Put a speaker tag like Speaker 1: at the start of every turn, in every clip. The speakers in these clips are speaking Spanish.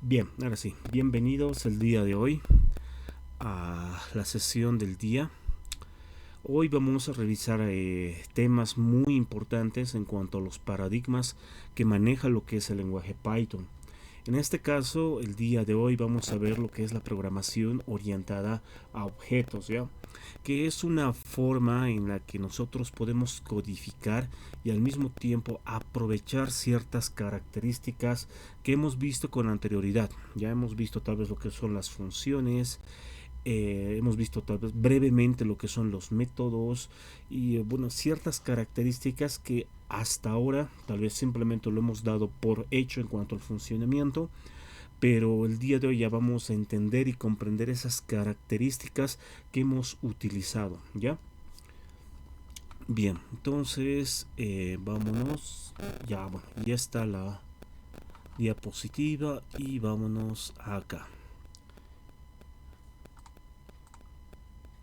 Speaker 1: Bien, ahora sí, bienvenidos el día de hoy a la sesión del día. Hoy vamos a revisar temas muy importantes en cuanto a los paradigmas que maneja lo que es el lenguaje Python. En este caso, el día de hoy vamos a ver lo que es la programación orientada a objetos, ¿ya? Que es una forma en la que nosotros podemos codificar y al mismo tiempo aprovechar ciertas características que hemos visto con anterioridad. Ya hemos visto tal vez lo que son las funciones, hemos visto tal vez brevemente lo que son los métodos y bueno, ciertas características que hasta ahora tal vez simplemente lo hemos dado por hecho en cuanto al funcionamiento, pero el día de hoy ya vamos a entender y comprender esas características que hemos utilizado, ¿ya? Bien, entonces vámonos, ya, bueno, ya está la diapositiva y vámonos acá.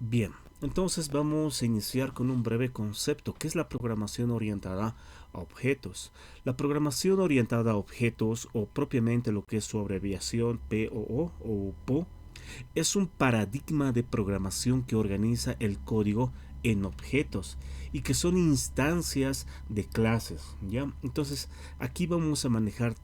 Speaker 1: Bien, entonces vamos a iniciar con un breve concepto, que es la programación orientada a objetos. La programación orientada a objetos, o propiamente lo que es su abreviación POO o PO, es un paradigma de programación que organiza el código en objetos y que son instancias de clases, ¿ya? Entonces, aquí vamos a manejar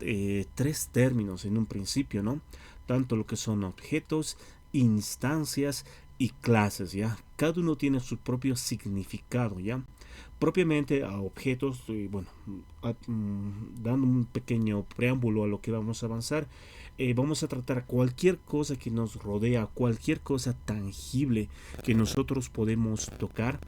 Speaker 1: tres términos en un principio, ¿no? Tanto lo que son objetos, instancias y clases, ¿ya? Cada uno tiene su propio significado, ¿ya? Propiamente a objetos, bueno, dando un pequeño preámbulo a lo que vamos a avanzar, vamos a tratar cualquier cosa que nos rodea, cualquier cosa tangible que nosotros podemos tocar,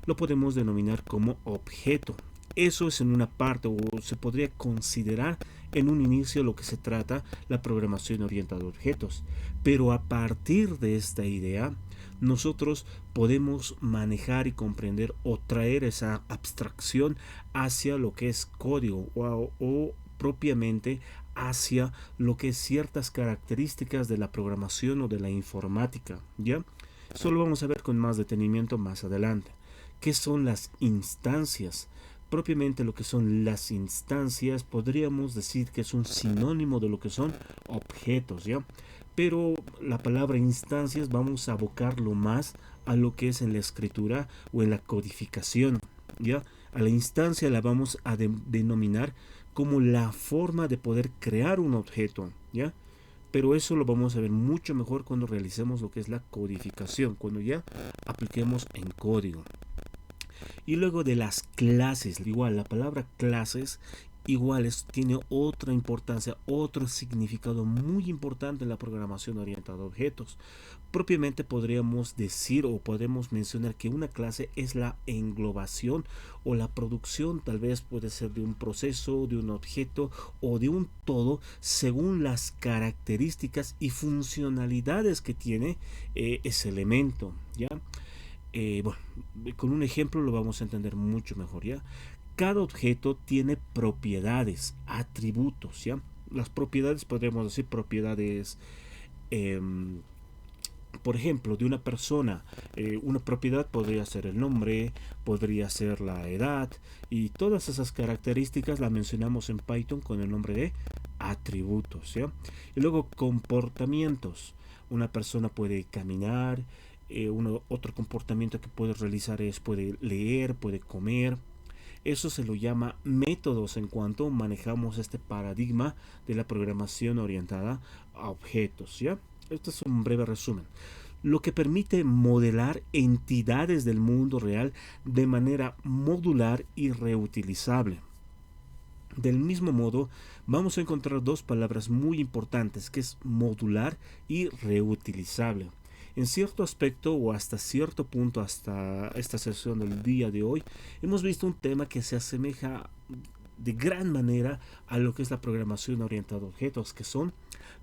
Speaker 1: lo podemos denominar como objeto. Eso es en una parte, o se podría considerar en un inicio lo que se trata la programación orientada a objetos. Pero a partir de esta idea, nosotros podemos manejar y comprender o traer esa abstracción hacia lo que es código o propiamente hacia lo que es ciertas características de la programación o de la informática, ¿ya? Eso lo vamos a ver con más detenimiento más adelante. ¿Qué son las instancias? Propiamente lo que son las instancias podríamos decir que es un sinónimo de lo que son objetos, ¿ya? Pero la palabra instancias vamos a abocarlo más a lo que es en la escritura o en la codificación, ¿ya? A la instancia la vamos a denominar como la forma de poder crear un objeto, ¿ya? Pero eso lo vamos a ver mucho mejor cuando realicemos lo que es la codificación, cuando ya apliquemos en código. Y luego de las clases, igual la palabra clases iguales tiene otra importancia, otro significado muy importante en la programación orientada a objetos. Propiamente podríamos decir o podemos mencionar que una clase es la englobación o la producción, tal vez puede ser de un proceso, de un objeto o de un todo según las características y funcionalidades que tiene ese elemento, ¿ya? Bueno, con un ejemplo lo vamos a entender mucho mejor, ¿ya? Cada objeto tiene propiedades, atributos, ¿ya? Las propiedades, podríamos decir propiedades, eh, por ejemplo, de una persona. Una propiedad podría ser el nombre, podría ser la edad, y todas esas características las mencionamos en Python con el nombre de atributos, ¿ya? Y luego comportamientos. Una persona puede caminar, otro comportamiento que puede realizar es puede leer, puede comer. Eso se lo llama métodos en cuanto manejamos este paradigma de la programación orientada a objetos, ¿ya? Este es un breve resumen. Lo que permite modelar entidades del mundo real de manera modular y reutilizable. Del mismo modo, vamos a encontrar dos palabras muy importantes, que es modular y reutilizable. En cierto aspecto o hasta cierto punto, hasta esta sesión del día de hoy, hemos visto un tema que se asemeja de gran manera a lo que es la programación orientada a objetos, que son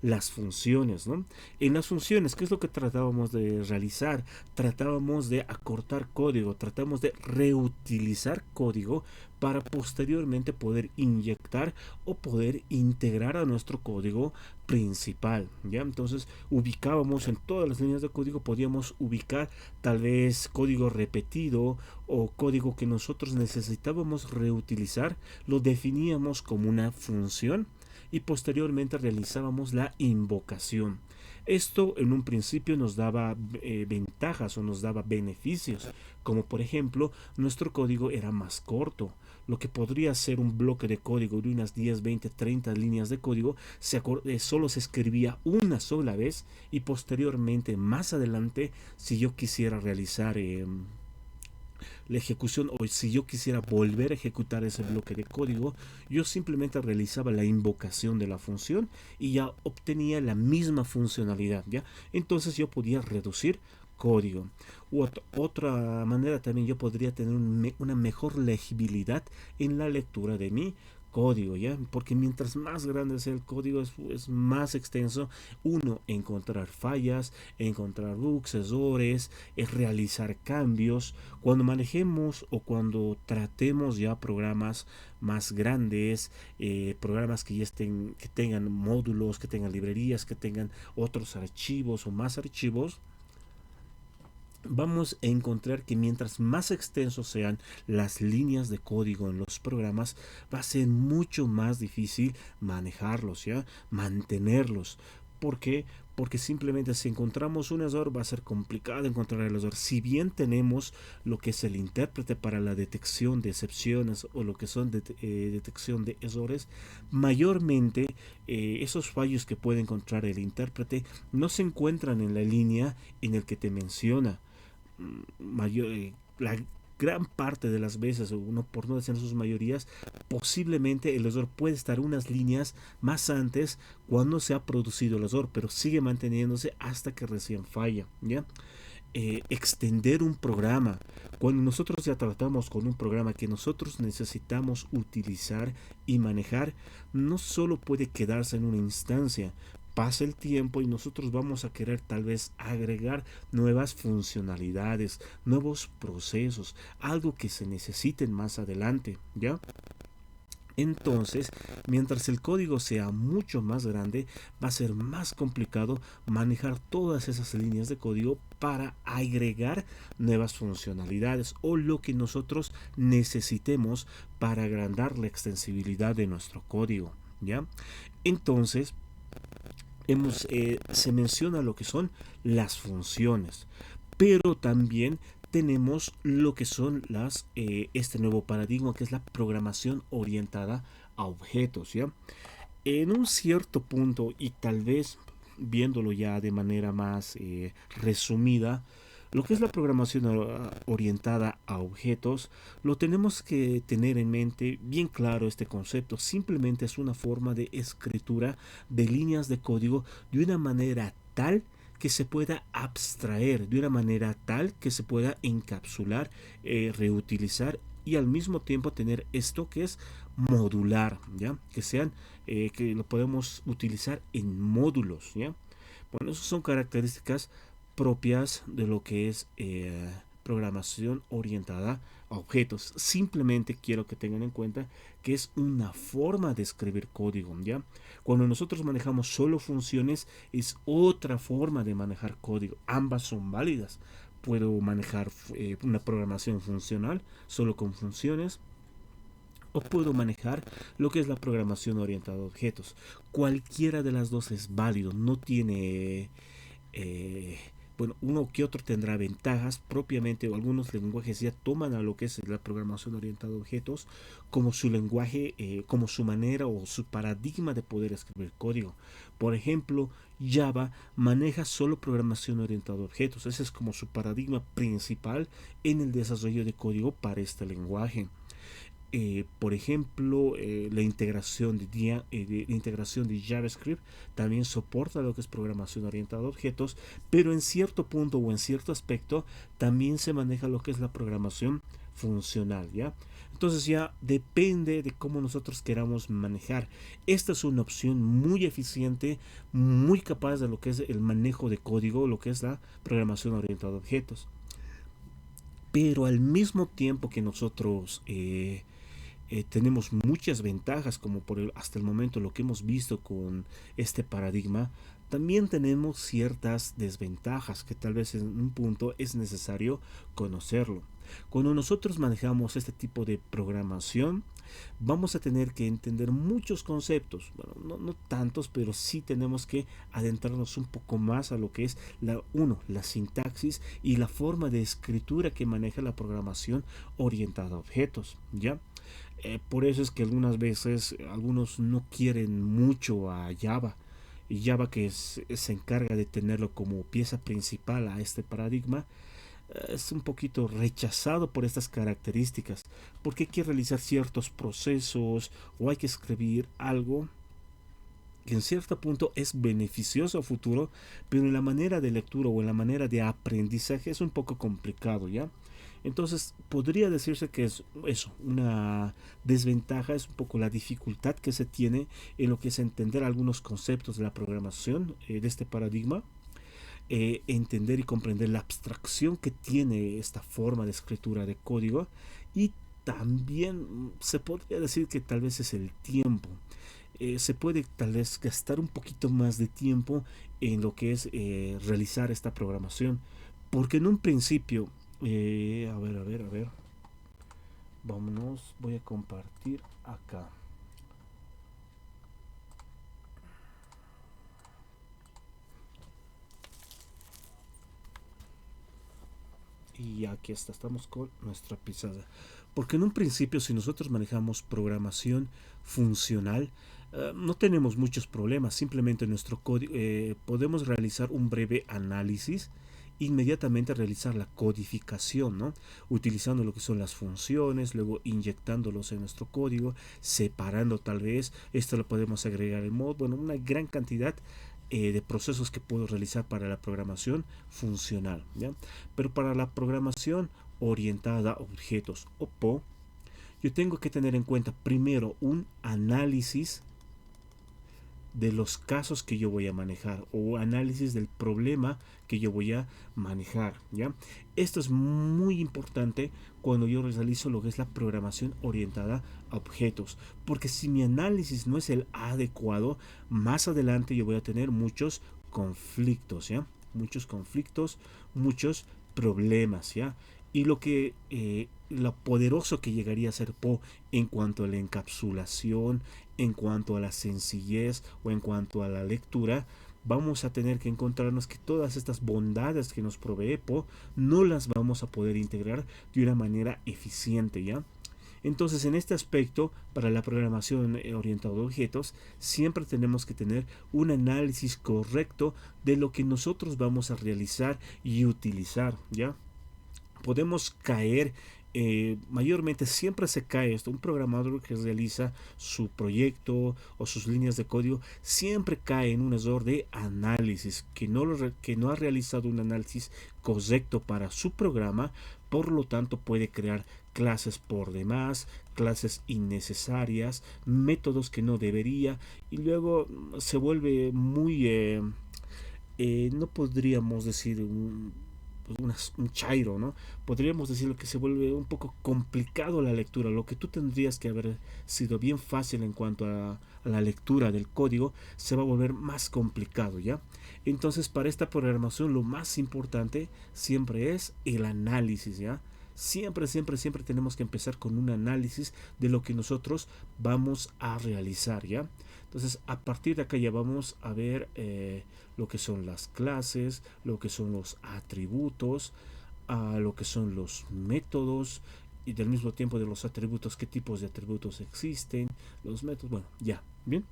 Speaker 1: las funciones, ¿no? En las funciones, ¿qué es lo que tratábamos de realizar? Tratábamos de acortar código, tratamos de reutilizar código para posteriormente poder inyectar o poder integrar a nuestro código principal, ¿ya? Entonces ubicábamos en todas las líneas de código, podíamos ubicar tal vez código repetido o código que nosotros necesitábamos reutilizar, lo definíamos como una función y posteriormente realizábamos la invocación. Esto en un principio nos daba ventajas o nos daba beneficios, como por ejemplo nuestro código era más corto. Lo que podría ser un bloque de código de unas 10, 20, 30 líneas de código solo se escribía una sola vez y posteriormente más adelante si yo quisiera realizar la ejecución o si yo quisiera volver a ejecutar ese bloque de código, yo simplemente realizaba la invocación de la función y ya obtenía la misma funcionalidad, ¿ya? Entonces yo podía reducir código. Otra manera también yo podría tener una mejor legibilidad en la lectura de mi código, ¿ya? Porque mientras más grande sea el código es más extenso. Uno, encontrar fallas, encontrar bugs, errores, es realizar cambios. Cuando manejemos o cuando tratemos ya programas más grandes, programas que ya que tengan módulos, que tengan librerías, que tengan otros archivos o más archivos, vamos a encontrar que mientras más extensos sean las líneas de código en los programas, va a ser mucho más difícil manejarlos, ¿ya? Mantenerlos. ¿Por qué? Porque simplemente si encontramos un error va a ser complicado encontrar el error. Si bien tenemos lo que es el intérprete para la detección de excepciones o lo que son detección de errores, mayormente esos fallos que puede encontrar el intérprete no se encuentran en la línea en el que te menciona. La gran parte de las veces, o no, por no decir sus mayorías, posiblemente el error puede estar unas líneas más antes cuando se ha producido el error, pero sigue manteniéndose hasta que recién falla, ¿ya? Extender un programa. Cuando nosotros ya tratamos con un programa que nosotros necesitamos utilizar y manejar, no solo puede quedarse en una instancia. Pasa el tiempo y nosotros vamos a querer tal vez agregar nuevas funcionalidades, nuevos procesos, algo que se necesiten más adelante, ¿ya? Entonces, mientras el código sea mucho más grande, va a ser más complicado manejar todas esas líneas de código para agregar nuevas funcionalidades o lo que nosotros necesitemos para agrandar la extensibilidad de nuestro código, ¿ya? Entonces, se menciona lo que son las funciones, pero también tenemos lo que son este nuevo paradigma que es la programación orientada a objetos, ¿ya? En un cierto punto y tal vez viéndolo ya de manera más resumida, lo que es la programación orientada a objetos, lo tenemos que tener en mente bien claro este concepto. Simplemente es una forma de escritura de líneas de código de una manera tal que se pueda abstraer, de una manera tal que se pueda encapsular, reutilizar y al mismo tiempo tener esto que es modular, ¿ya? Que lo podemos utilizar en módulos, ¿ya? Bueno, esas son características propias de lo que es programación orientada a objetos. Simplemente quiero que tengan en cuenta que es una forma de escribir código, ¿ya? Cuando nosotros manejamos solo funciones es otra forma de manejar código. Ambas son válidas. Puedo manejar una programación funcional solo con funciones o puedo manejar lo que es la programación orientada a objetos. Cualquiera de las dos es válido, no tiene eh, bueno, uno que otro tendrá ventajas propiamente, o algunos lenguajes ya toman a lo que es la programación orientada a objetos como su lenguaje, como su manera o su paradigma de poder escribir código. Por ejemplo, Java maneja solo programación orientada a objetos, ese es como su paradigma principal en el desarrollo de código para este lenguaje. Por ejemplo, la integración de JavaScript también soporta lo que es programación orientada a objetos, pero en cierto punto o en cierto aspecto también se maneja lo que es la programación funcional, ¿ya? Entonces ya depende de cómo nosotros queramos manejar. Esta es una opción muy eficiente, muy capaz de lo que es el manejo de código, lo que es la programación orientada a objetos. Pero al mismo tiempo que nosotros tenemos muchas ventajas, como hasta el momento lo que hemos visto con este paradigma. También tenemos ciertas desventajas que tal vez en un punto es necesario conocerlo. Cuando nosotros manejamos este tipo de programación, vamos a tener que entender muchos conceptos. Bueno, no tantos, pero sí tenemos que adentrarnos un poco más a lo que es la sintaxis y la forma de escritura que maneja la programación orientada a objetos, ¿ya? Por eso es que algunas veces algunos no quieren mucho a Java. Y Java, que se encarga de tenerlo como pieza principal a este paradigma, es un poquito rechazado por estas características, porque hay que realizar ciertos procesos o hay que escribir algo que en cierto punto es beneficioso a futuro, pero en la manera de lectura o en la manera de aprendizaje es un poco complicado, ¿ya? Entonces podría decirse que es eso, una desventaja, es un poco la dificultad que se tiene en lo que es entender algunos conceptos de la programación, de este paradigma, entender y comprender la abstracción que tiene esta forma de escritura de código, y también se podría decir que tal vez es el tiempo. Se puede tal vez gastar un poquito más de tiempo en lo que es realizar esta programación, porque en un principio, a ver, vámonos, voy a compartir acá. Y aquí está, estamos con nuestra pizarra. Porque en un principio, si nosotros manejamos programación funcional, no tenemos muchos problemas. Simplemente nuestro código, podemos realizar un breve análisis, inmediatamente realizar la codificación, ¿no? Utilizando lo que son las funciones, luego inyectándolos en nuestro código, separando tal vez, esto lo podemos agregar en modo, bueno, una gran cantidad de procesos que puedo realizar para la programación funcional, ¿ya? Pero para la programación orientada a objetos o PO, yo tengo que tener en cuenta primero un análisis de los casos que yo voy a manejar o análisis del problema que yo voy a manejar, ¿ya? Esto es muy importante cuando yo realizo lo que es la programación orientada a objetos, porque si mi análisis no es el adecuado, más adelante yo voy a tener muchos conflictos, ¿ya? Muchos conflictos, muchos problemas, ¿ya? Y lo poderoso que llegaría a ser Po en cuanto a la encapsulación, en cuanto a la sencillez o en cuanto a la lectura, vamos a tener que encontrarnos que todas estas bondades que nos provee Po no las vamos a poder integrar de una manera eficiente, ¿ya? Entonces, en este aspecto, para la programación orientada a objetos, siempre tenemos que tener un análisis correcto de lo que nosotros vamos a realizar y utilizar, ¿ya? Podemos caer, mayormente siempre se cae esto, un programador que realiza su proyecto o sus líneas de código siempre cae en un error de análisis, que no ha realizado un análisis correcto para su programa, por lo tanto puede crear clases por demás, clases innecesarias, métodos que no debería, y luego se vuelve muy, no podríamos decir un chairo, ¿no? Podríamos decir que se vuelve un poco complicado la lectura. Lo que tú tendrías que haber sido bien fácil en cuanto a la lectura del código, se va a volver más complicado, ¿ya? Entonces, para esta programación, lo más importante siempre es el análisis, ¿ya? Siempre tenemos que empezar con un análisis de lo que nosotros vamos a realizar, ¿ya? Entonces, a partir de acá ya vamos a ver lo que son las clases, lo que son los atributos, lo que son los métodos, y del mismo tiempo de los atributos, qué tipos de atributos existen, los métodos, bueno, ya, bien.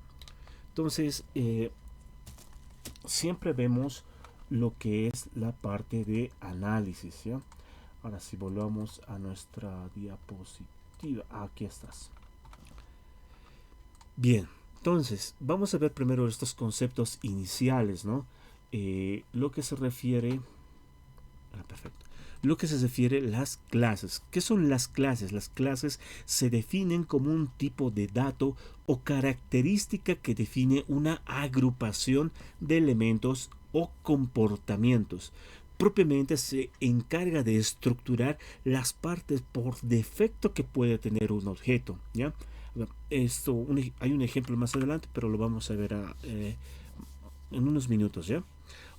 Speaker 1: Entonces, siempre vemos lo que es la parte de análisis, ¿ya? Ahora si volvamos a nuestra diapositiva, aquí estás. Bien, entonces vamos a ver primero estos conceptos iniciales, ¿no? Lo que se refiere, perfecto. Lo que se refiere a las clases. ¿Qué son las clases? Las clases se definen como un tipo de dato o característica que define una agrupación de elementos o comportamientos. propiamente se encarga de estructurar las partes por defecto que puede tener un objeto, ¿ya? Hay un ejemplo más adelante, pero lo vamos a ver en unos minutos, ¿ya?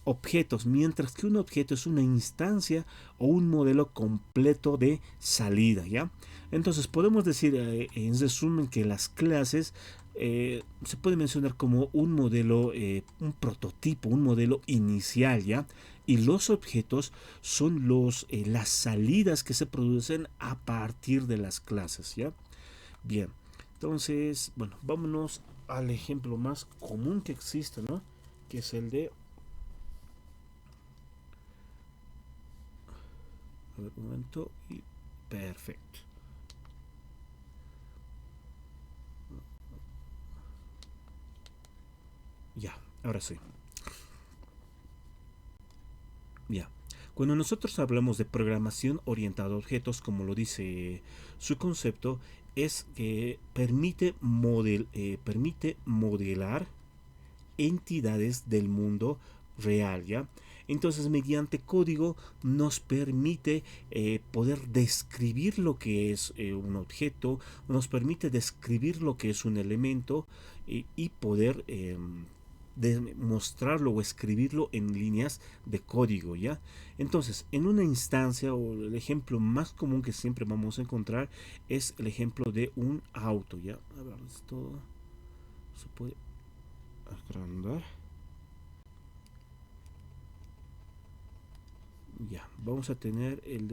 Speaker 1: Objetos, mientras que un objeto es una instancia o un modelo completo de salida, ¿ya? Entonces podemos decir en resumen que las clases se puede mencionar como un modelo, un prototipo, un modelo inicial, ¿ya? Y los objetos son las salidas que se producen a partir de las clases, ¿ya? Bien, entonces, bueno, vámonos al ejemplo más común que existe, ¿no? Que es el de... A ver, un momento. Y perfecto. Ya, ahora sí. Ya. Cuando nosotros hablamos de programación orientada a objetos, como lo dice su concepto, es que permite modelar entidades del mundo real, ¿ya? Entonces, mediante código nos permite poder describir lo que es un objeto, nos permite describir lo que es un elemento y poder mostrarlo o escribirlo en líneas de código, ¿ya? Entonces, en una instancia, o el ejemplo más común que siempre vamos a encontrar es el ejemplo de un auto, ¿ya? A ver, esto se puede agrandar. Ya, vamos a tener el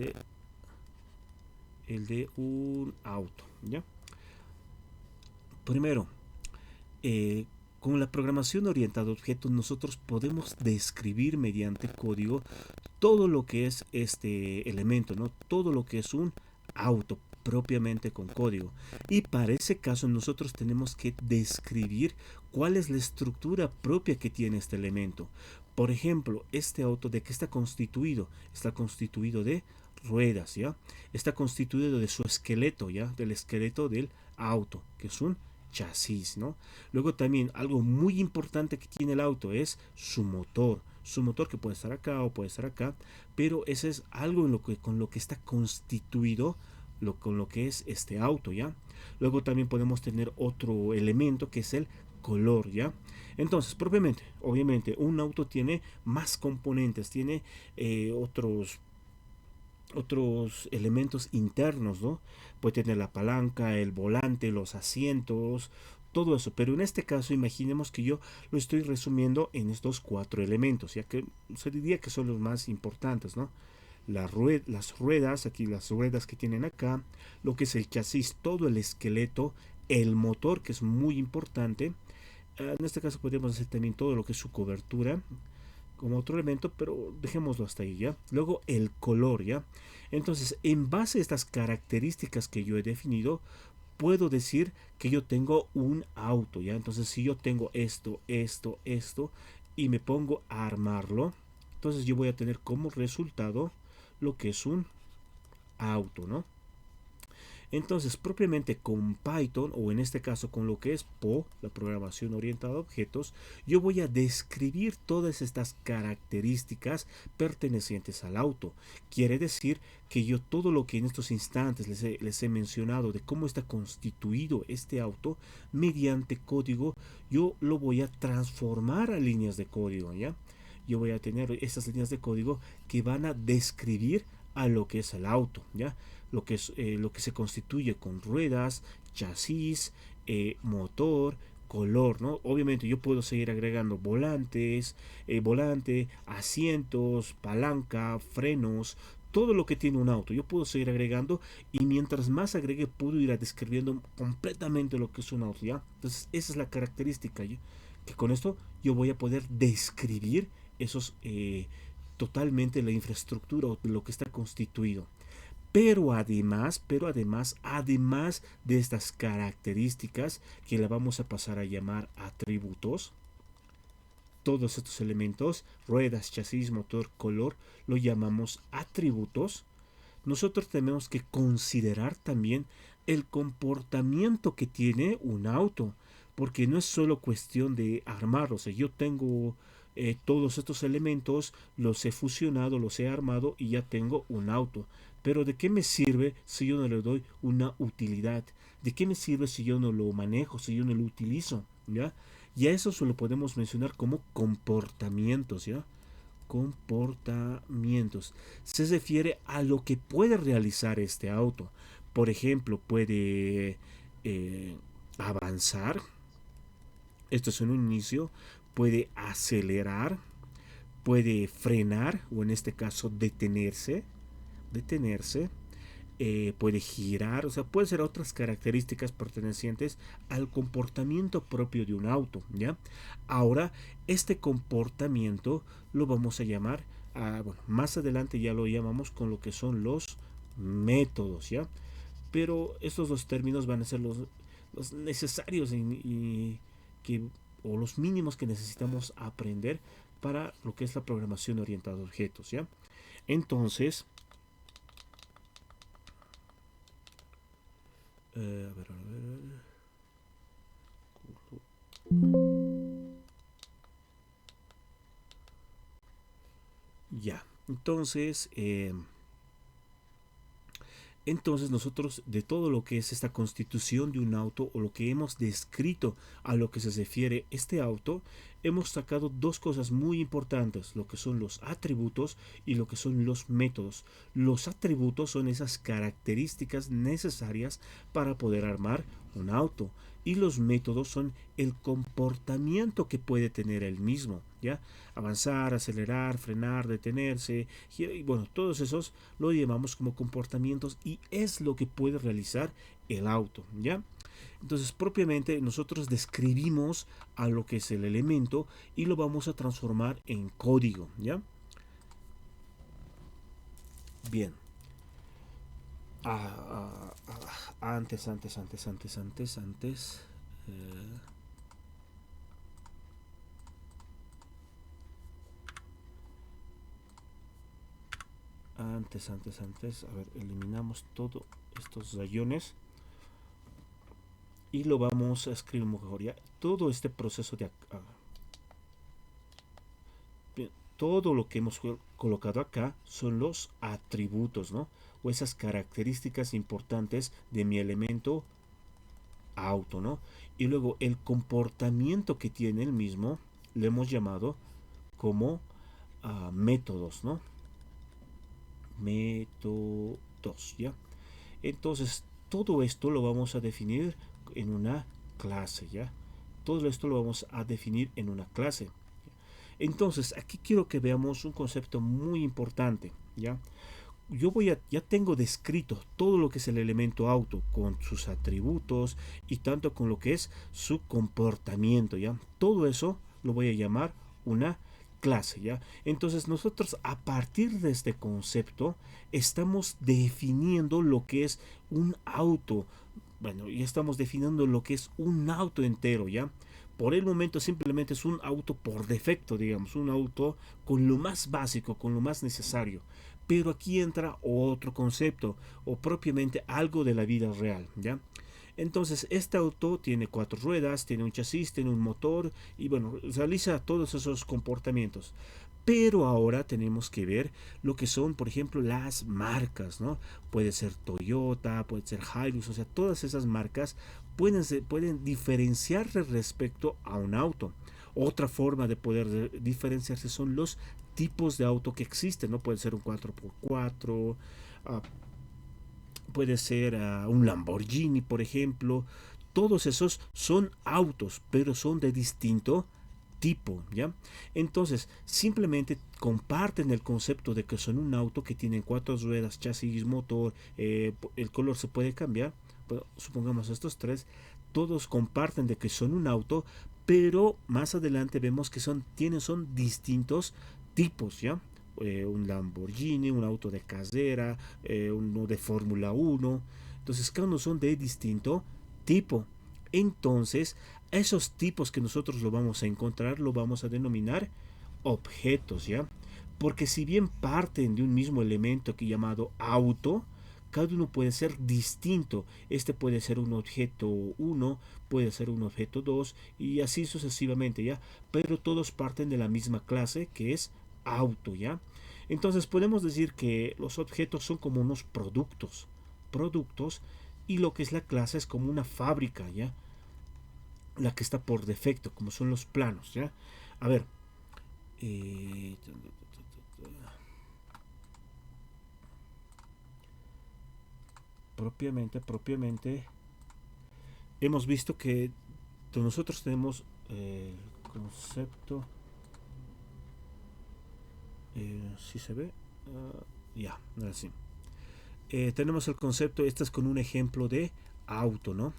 Speaker 1: de un auto, ¿ya? Primero, eh, con la programación orientada a objetos nosotros podemos describir mediante código todo lo que es este elemento, ¿no? Todo lo que es un auto propiamente con código. Y para ese caso nosotros tenemos que describir cuál es la estructura propia que tiene este elemento. Por ejemplo, este auto, ¿de qué está constituido? Está constituido de ruedas, ¿ya? Está constituido de su esqueleto, ¿ya? Del esqueleto del auto, que es un chasis, ¿no? Luego también algo muy importante que tiene el auto es su motor que puede estar acá o puede estar acá, pero ese es algo con lo que está constituido con lo que es este auto, ¿ya? Luego también podemos tener otro elemento que es el color, ¿ya? Entonces, propiamente, obviamente, un auto tiene más componentes, tiene otros elementos internos, ¿no? Puede tener la palanca, el volante, los asientos, todo eso. Pero en este caso, imaginemos que yo lo estoy resumiendo en estos cuatro elementos, ya que se diría que son los más importantes, ¿no? Las ruedas, aquí las ruedas que tienen acá, lo que es el chasis, todo el esqueleto, el motor, que es muy importante. En este caso podríamos hacer también todo lo que es su cobertura como otro elemento, pero dejémoslo hasta ahí, ¿ya? Luego el color, ¿ya? Entonces, en base a estas características que yo he definido, puedo decir que yo tengo un auto, ¿ya? Entonces, si yo tengo esto, y me pongo a armarlo, entonces yo voy a tener como resultado lo que es un auto, ¿no? Entonces, propiamente con Python, o en este caso con lo que es PO, la programación orientada a objetos, yo voy a describir todas estas características pertenecientes al auto. Quiere decir que yo todo lo que en estos instantes les he mencionado de cómo está constituido este auto, mediante código, yo lo voy a transformar a líneas de código, ¿ya? Yo voy a tener estas líneas de código que van a describir a lo que es el auto, ¿ya? Lo que se constituye con ruedas, chasis, motor, color, ¿no? Obviamente yo puedo seguir agregando volante, asientos, palanca, frenos, todo lo que tiene un auto. Yo puedo seguir agregando y mientras más agregue puedo ir a describiendo completamente lo que es un auto, ¿ya? Entonces esa es la característica, ¿ya? Que con esto yo voy a poder describir esos totalmente la infraestructura o lo que está constituido. Además de estas características que le vamos a pasar a llamar atributos, todos estos elementos, ruedas, chasis, motor, color, lo llamamos atributos. Nosotros tenemos que considerar también el comportamiento que tiene un auto, porque no es solo cuestión de armarlo. O sea, todos estos elementos los he fusionado, los he armado y ya tengo un auto. Pero ¿de qué me sirve si yo no le doy una utilidad? ¿De qué me sirve si yo no lo manejo, si yo no lo utilizo? ¿Ya? Y a eso se lo podemos mencionar como comportamientos, ¿ya? Comportamientos. Se refiere a lo que puede realizar este auto. Por ejemplo, puede eh, avanzar. Esto es en un inicio. Puede acelerar. Puede frenar o en este caso detenerse. Detenerse. Puede girar, o sea, puede ser otras características pertenecientes al comportamiento propio de un auto, ¿ya? Ahora, este comportamiento lo vamos a llamar, bueno, más adelante ya lo llamamos con lo que son los métodos, ¿ya? Pero estos dos términos van a ser los necesarios que, o los mínimos que necesitamos aprender para lo que es la programación orientada a objetos, ¿ya? Entonces, a ver, a ver. Ya. Entonces nosotros de todo lo que es esta constitución de un auto o lo que hemos descrito a lo que se refiere este auto, hemos sacado dos cosas muy importantes, lo que son los atributos y lo que son los métodos. Los atributos son esas características necesarias para poder armar un auto y los métodos son el comportamiento que puede tener el mismo, ¿ya? Avanzar, acelerar, frenar, detenerse, y bueno, todos esos lo llamamos como comportamientos y es lo que puede realizar el auto, ¿ya? Entonces, propiamente nosotros describimos a lo que es el elemento y lo vamos a transformar en código, ¿ya? Bien. Antes. eh, antes. A ver, eliminamos todos estos rayones y lo vamos a escribir mejor, ¿ya? Todo este proceso de acá, todo lo que hemos colocado acá son los atributos, ¿no? O esas características importantes de mi elemento auto, ¿no? Y luego el comportamiento que tiene el mismo lo hemos llamado como métodos, ¿no? Métodos, ¿ya? Entonces, todo esto lo vamos a definir en una clase, ¿ya? Todo esto lo vamos a definir en una clase. Entonces, aquí quiero que veamos un concepto muy importante, ¿ya? Ya tengo descrito todo lo que es el elemento auto con sus atributos y tanto con lo que es su comportamiento, ¿ya? Todo eso lo voy a llamar una clase, ¿ya? Entonces nosotros a partir de este concepto estamos definiendo lo que es un auto. Bueno, ya estamos definiendo lo que es un auto entero, ¿ya? Por el momento simplemente es un auto por defecto, digamos, un auto con lo más básico, con lo más necesario. Pero aquí entra otro concepto, o propiamente algo de la vida real, ¿ya? Entonces, este auto tiene cuatro ruedas, tiene un chasis, tiene un motor y bueno, realiza todos esos comportamientos. Pero ahora tenemos que ver lo que son, por ejemplo, las marcas, ¿no? Puede ser Toyota, puede ser Hilux, o sea, todas esas marcas pueden diferenciarse respecto a un auto. Otra forma de poder diferenciarse son los tipos de auto que existen, ¿no? Puede ser un 4x4, uh, puede ser un Lamborghini, por ejemplo. Todos esos son autos, pero son de distinto tipo, ¿ya? Entonces, simplemente comparten el concepto de que son un auto que tienen cuatro ruedas, chasis, motor, el color se puede cambiar, pero supongamos estos tres, todos comparten de que son un auto, pero más adelante vemos que son distintos tipos, ¿ya? Un Lamborghini, un auto de carrera, uno de Fórmula 1. Entonces, cada uno son de distinto tipo. Entonces, esos tipos que nosotros lo vamos a encontrar, lo vamos a denominar objetos, ¿ya? Porque si bien parten de un mismo elemento que llamado auto, cada uno puede ser distinto. Este puede ser un objeto 1, puede ser un objeto 2 y así sucesivamente, ¿ya? Pero todos parten de la misma clase que es auto, ¿ya? Entonces podemos decir que los objetos son como unos productos, y lo que es la clase es como una fábrica, ¿ya? La que está por defecto, como son los planos, ¿ya? A ver, eh, propiamente, hemos visto que nosotros tenemos el concepto, si se ve, ya, ahora sí. Tenemos el concepto, este es con un ejemplo de auto, ¿no?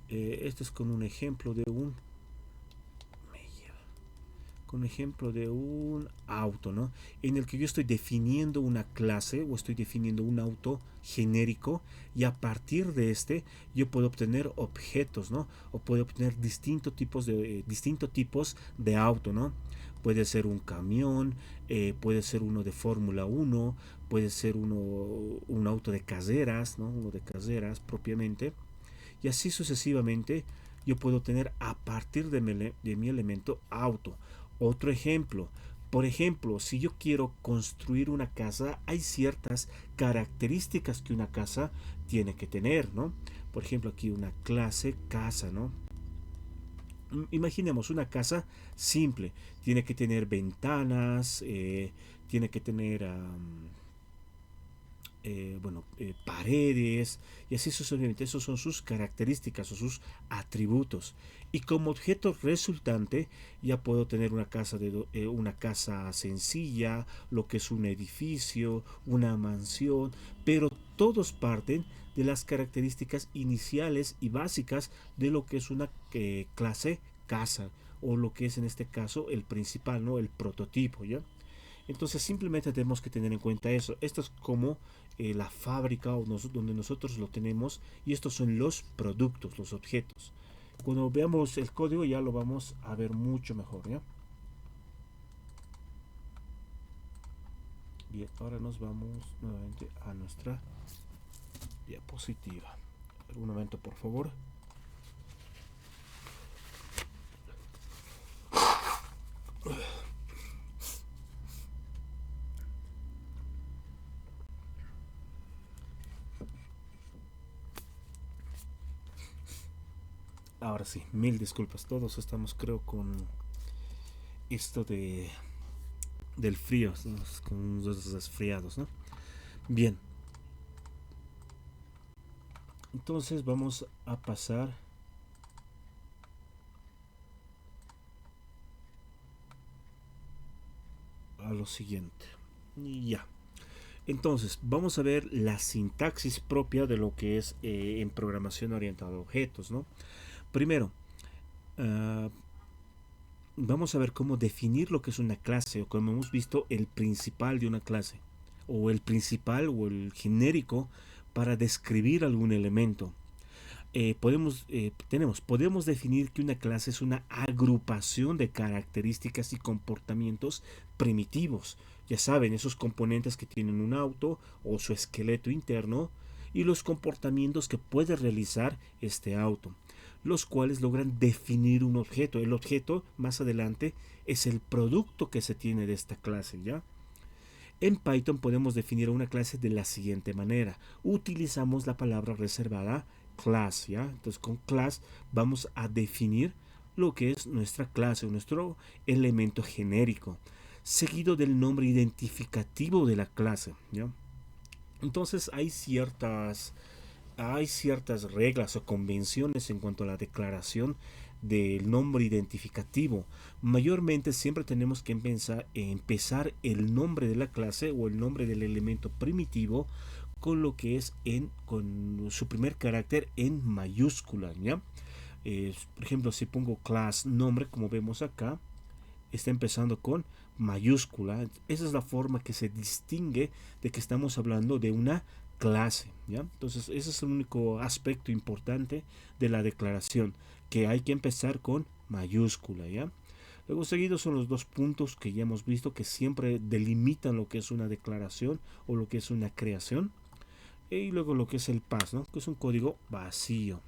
Speaker 1: Este es con un ejemplo de un con ejemplo de un auto, ¿no? En el que yo estoy definiendo una clase o estoy definiendo un auto genérico y a partir de este yo puedo obtener objetos, ¿no? O puedo obtener distintos tipos de auto, ¿no? Puede ser un camión, puede ser uno de Fórmula 1, puede ser un auto de carreras, ¿no? Uno de carreras propiamente. Y así sucesivamente yo puedo tener a partir de mi elemento auto. Otro ejemplo, por ejemplo, si yo quiero construir una casa, hay ciertas características que una casa tiene que tener, ¿no? Por ejemplo, aquí una clase casa, ¿no? Imaginemos una casa simple, tiene que tener ventanas, tiene que tener paredes y así sucesivamente. Esos son sus características o sus atributos. Y como objeto resultante ya puedo tener una casa sencilla, lo que es un edificio, una mansión, pero todos parten de las características iniciales y básicas de lo que es una clase casa, o lo que es en este caso el principal, ¿no? El prototipo, ¿ya? Entonces simplemente tenemos que tener en cuenta eso. Esto es como la fábrica donde nosotros lo tenemos, y estos son los productos, los objetos. Cuando veamos el código ya lo vamos a ver mucho mejor, ¿ya? Bien, ahora nos vamos nuevamente a nuestra diapositiva. Un momento, por favor. Ahora sí, mil disculpas. Todos estamos, creo, con esto del frío, ¿no? Con los resfriados, ¿no? Bien, entonces vamos a pasar a lo siguiente. Ya. Entonces, vamos a ver la sintaxis propia de lo que es en programación orientada a objetos, ¿no? Primero, uh, vamos a ver cómo definir lo que es una clase, o como hemos visto, el principal de una clase, o el principal o el genérico para describir algún elemento. Podemos definir que una clase es una agrupación de características y comportamientos primitivos. Ya saben, esos componentes que tienen un auto o su esqueleto interno y los comportamientos que puede realizar este auto, los cuales logran definir un objeto. El objeto, más adelante, es el producto que se tiene de esta clase, ¿ya? En Python podemos definir una clase de la siguiente manera. Utilizamos la palabra reservada class, ¿ya? Entonces con class vamos a definir lo que es nuestra clase, nuestro elemento genérico, seguido del nombre identificativo de la clase, ¿ya? Entonces hay ciertas reglas o convenciones en cuanto a la declaración del nombre identificativo. Mayormente siempre tenemos que empezar el nombre de la clase o el nombre del elemento primitivo con lo que es con su primer carácter en mayúscula, ¿ya? Por ejemplo, si pongo class nombre, como vemos acá, está empezando con mayúscula. Esa es la forma que se distingue de que estamos hablando de una clase, ¿ya? Entonces ese es el único aspecto importante de la declaración, que hay que empezar con mayúscula, ¿ya? Luego seguidos son los dos puntos que ya hemos visto que siempre delimitan lo que es una declaración o lo que es una creación. Y luego lo que es el pass, ¿no? Que es un código vacío.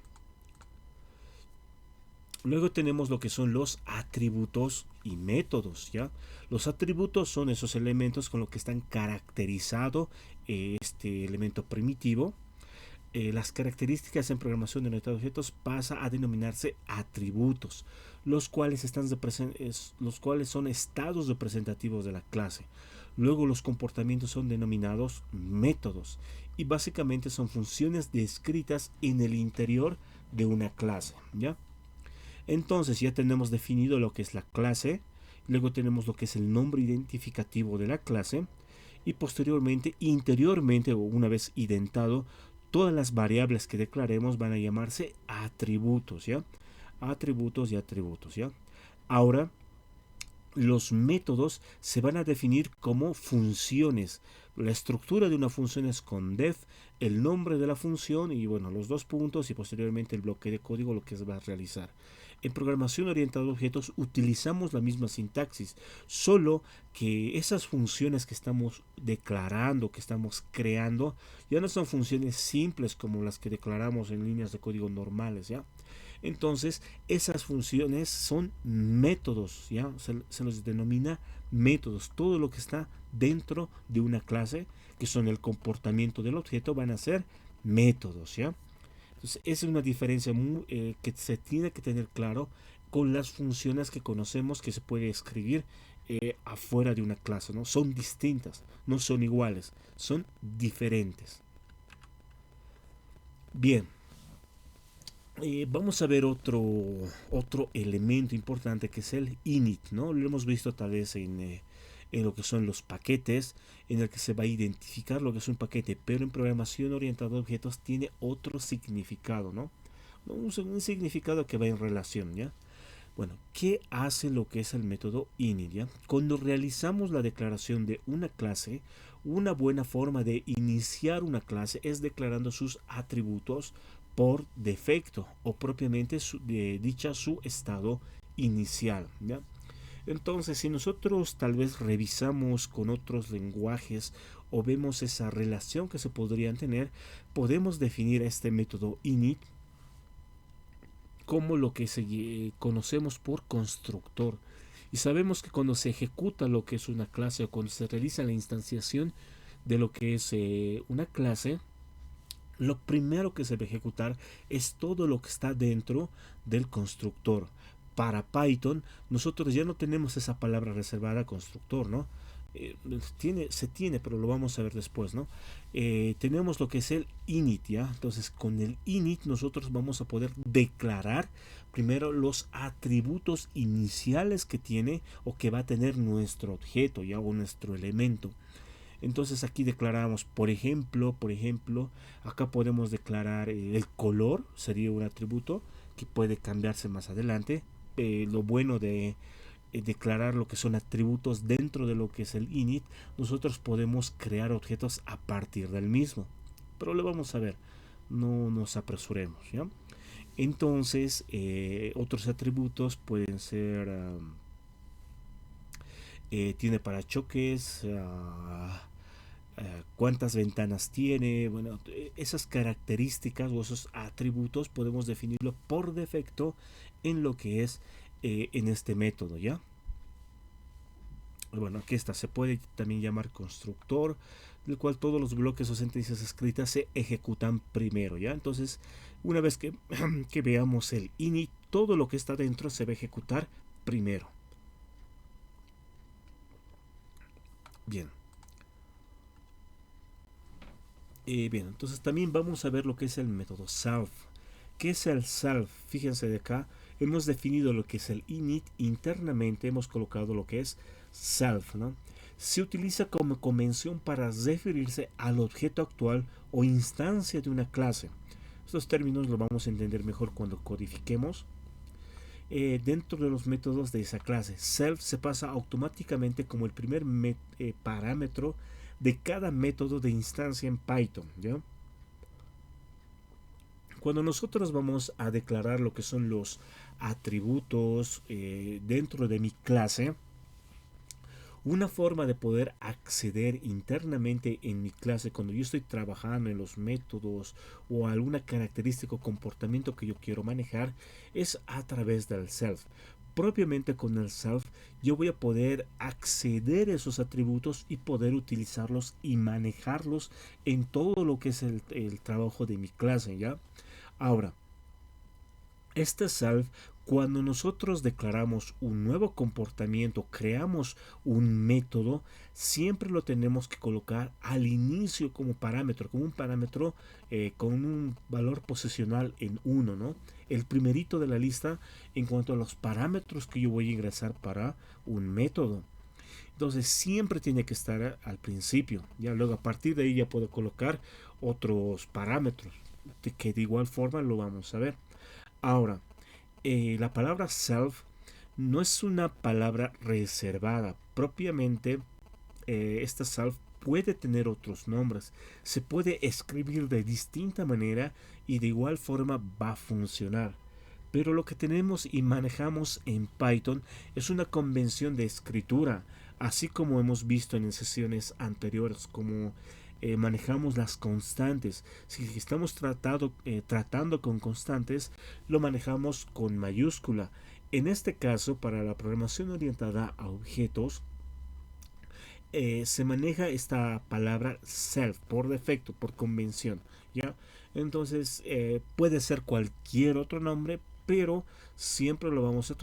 Speaker 1: Luego tenemos lo que son los atributos y métodos, ¿ya? Los atributos son esos elementos con los que están caracterizado este elemento primitivo. Las características en programación de orientada a objetos pasa a denominarse atributos, los cuales son estados representativos de la clase. Luego los comportamientos son denominados métodos y básicamente son funciones descritas en el interior de una clase, ¿ya? Entonces ya tenemos definido lo que es la clase, luego tenemos lo que es el nombre identificativo de la clase y posteriormente, interiormente o una vez identado, todas las variables que declaremos van a llamarse atributos, ¿ya? Atributos y atributos, ¿ya? Ahora, los métodos se van a definir como funciones. La estructura de una función es con def, el nombre de la función y bueno, los dos puntos y posteriormente el bloque de código lo que se va a realizar. En programación orientada a objetos utilizamos la misma sintaxis, solo que esas funciones que estamos declarando, que estamos creando, ya no son funciones simples como las que declaramos en líneas de código normales, ¿ya? Entonces, esas funciones son métodos, ¿ya? Se los denomina métodos. Todo lo que está dentro de una clase, que son el comportamiento del objeto, van a ser métodos, ¿ya? Entonces, esa es una diferencia que se tiene que tener claro con las funciones que conocemos que se puede escribir afuera de una clase, ¿no? Son distintas, no son iguales, son diferentes. Bien, vamos a ver otro elemento importante que es el init, ¿no? Lo hemos visto tal vez en lo que son los paquetes, en el que se va a identificar lo que es un paquete, pero en programación orientada a objetos tiene otro significado, ¿no? Un significado que va en relación, ¿ya? Bueno, ¿qué hace lo que es el método init, ¿ya? Cuando realizamos la declaración de una clase, una buena forma de iniciar una clase es declarando sus atributos por defecto o propiamente dicha su estado inicial, ¿ya? Entonces, si nosotros tal vez revisamos con otros lenguajes o vemos esa relación que se podrían tener, podemos definir este método init como lo que conocemos por constructor. Y sabemos que cuando se ejecuta lo que es una clase o cuando se realiza la instanciación de lo que es una clase, lo primero que se va a ejecutar es todo lo que está dentro del constructor. Para Python, nosotros ya no tenemos esa palabra reservada a constructor, ¿no? Se tiene, pero lo vamos a ver después, ¿no? Tenemos lo que es el init, ¿ya? Entonces, con el init nosotros vamos a poder declarar primero los atributos iniciales que tiene o que va a tener nuestro objeto, ¿ya? O nuestro elemento. Entonces aquí declaramos, por ejemplo, acá podemos declarar el color, sería un atributo que puede cambiarse más adelante. Lo bueno de declarar lo que son atributos dentro de lo que es el init, nosotros podemos crear objetos a partir del mismo. Pero lo vamos a ver, no nos apresuremos, ¿ya? Entonces, otros atributos pueden ser, tiene parachoques, cuántas ventanas tiene, bueno, esas características o esos atributos podemos definirlo por defecto en lo que es en este método, ¿ya? Bueno, aquí está, se puede también llamar constructor, del cual todos los bloques o sentencias escritas se ejecutan primero, ¿ya? Entonces, una vez que veamos el init, todo lo que está dentro se va a ejecutar primero. Bien. Bien, entonces también vamos a ver lo que es el método self. ¿Qué es el self? Fíjense de acá, hemos definido lo que es el init, internamente hemos colocado lo que es self, ¿no? Se utiliza como convención para referirse al objeto actual o instancia de una clase. Estos términos los vamos a entender mejor cuando codifiquemos. Dentro de los métodos de esa clase, self se pasa automáticamente como el primer parámetro de cada método de instancia en Python, ¿ya? Cuando nosotros vamos a declarar lo que son los atributos dentro de mi clase, Una forma de poder acceder internamente en mi clase cuando yo estoy trabajando en los métodos o alguna característica o comportamiento que yo quiero manejar es a través del self. Propiamente con el self yo voy a poder acceder a esos atributos y poder utilizarlos y manejarlos en todo lo que es el trabajo de mi clase, ¿ya? Ahora, este self, cuando nosotros declaramos un nuevo comportamiento, creamos un método, siempre lo tenemos que colocar al inicio como un parámetro con un valor posicional en uno, ¿no? El primerito de la lista en cuanto a los parámetros que yo voy a ingresar para un método. Entonces siempre tiene que estar al principio. Ya luego a partir de ahí ya puedo colocar otros parámetros que de igual forma lo vamos a ver. Ahora, la palabra self no es una palabra reservada. Propiamente, esta self puede tener otros nombres. Se puede escribir de distinta manera y de igual forma va a funcionar. Pero lo que tenemos y manejamos en Python es una convención de escritura, así como hemos visto en sesiones anteriores, como manejamos las constantes. Si estamos tratando con constantes, lo manejamos con mayúscula. En este caso, para la programación orientada a objetos, se maneja esta palabra self por defecto, por convención, ¿ya? Entonces puede ser cualquier otro nombre, pero siempre lo vamos a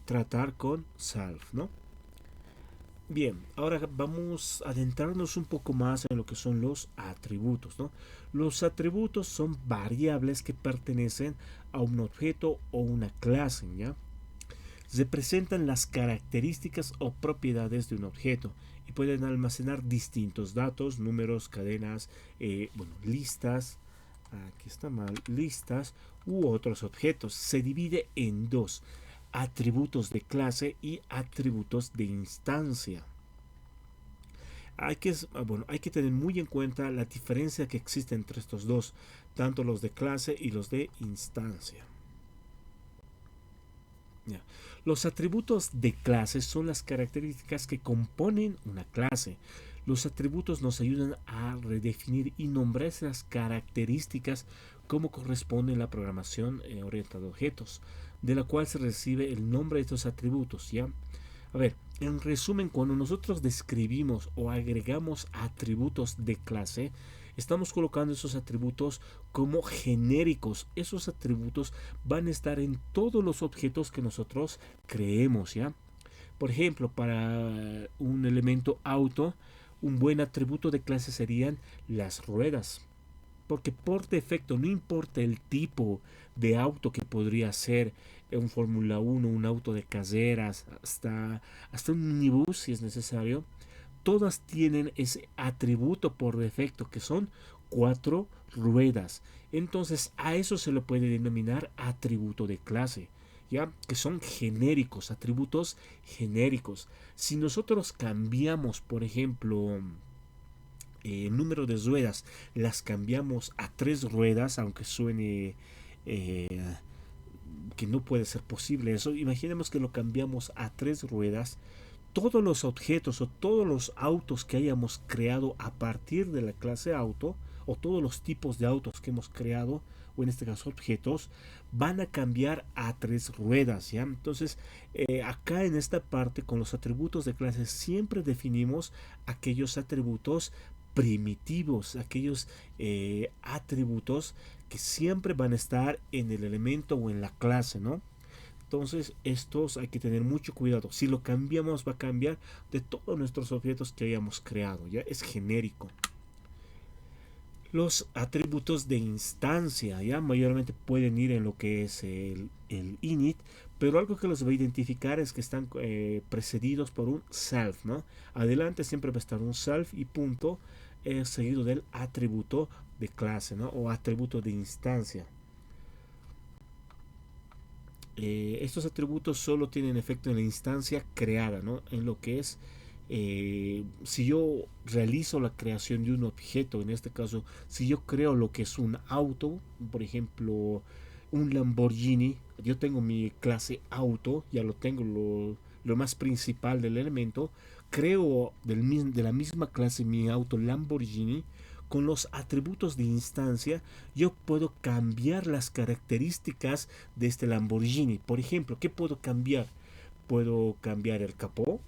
Speaker 1: tratar con self, ¿no? Bien, ahora vamos a adentrarnos un poco más en lo que son los atributos, ¿no? Los atributos son variables que pertenecen a un objeto o una clase, ¿ya? Representan las características o propiedades de un objeto y pueden almacenar distintos datos, números, cadenas, listas, aquí está mal, listas u otros objetos. Se divide en dos: atributos de clase y atributos de instancia. Hay que tener muy en cuenta la diferencia que existe entre estos dos, tanto los de clase y los de instancia. Ya. Los atributos de clase son las características que componen una clase. Los atributos nos ayudan a redefinir y nombrar esas características como corresponde en la programación orientada a objetos, de la cual se recibe el nombre de estos atributos, ¿ya? A ver, en resumen, cuando nosotros describimos o agregamos atributos de clase, estamos colocando esos atributos como genéricos. Esos atributos van a estar en todos los objetos que nosotros creemos, ¿ya? Por ejemplo, para un elemento auto, un buen atributo de clase serían las ruedas. Porque por defecto, no importa el tipo de auto que podría ser un Fórmula 1, un auto de carreras, hasta un minibús si es necesario, todas tienen ese atributo por defecto que son cuatro ruedas. Entonces a eso se le puede denominar atributo de clase, ya que son genéricos, atributos genéricos. Si nosotros cambiamos, por ejemplo, número de ruedas, las cambiamos a tres ruedas, aunque suene que no puede ser posible eso, imaginemos que lo cambiamos a tres ruedas. Todos los objetos o todos los autos que hayamos creado a partir de la clase auto, o todos los tipos de autos que hemos creado, o en este caso objetos, van a cambiar a tres ruedas, ¿ya? Entonces, acá en esta parte, con los atributos de clase, siempre definimos aquellos atributos primitivos, aquellos atributos que siempre van a estar en el elemento o en la clase, ¿no? Entonces, estos hay que tener mucho cuidado. Si lo cambiamos, va a cambiar de todos nuestros objetos que hayamos creado. Ya es genérico. Los atributos de instancia, ya mayormente pueden ir en lo que es el init, pero algo que los va a identificar es que están precedidos por un self, ¿no? Adelante siempre va a estar un self y punto, seguido del atributo de clase, ¿no? O atributo de instancia. Estos atributos solo tienen efecto en la instancia creada, ¿no? En lo que es, si yo realizo la creación de un objeto, en este caso, si yo creo lo que es un auto, por ejemplo, un Lamborghini, yo tengo mi clase auto, ya lo tengo lo más principal del elemento. creo de la misma clase mi auto Lamborghini, con los atributos de instancia, yo puedo cambiar las características de este Lamborghini. Por ejemplo, ¿qué puedo cambiar? Puedo cambiar el capó,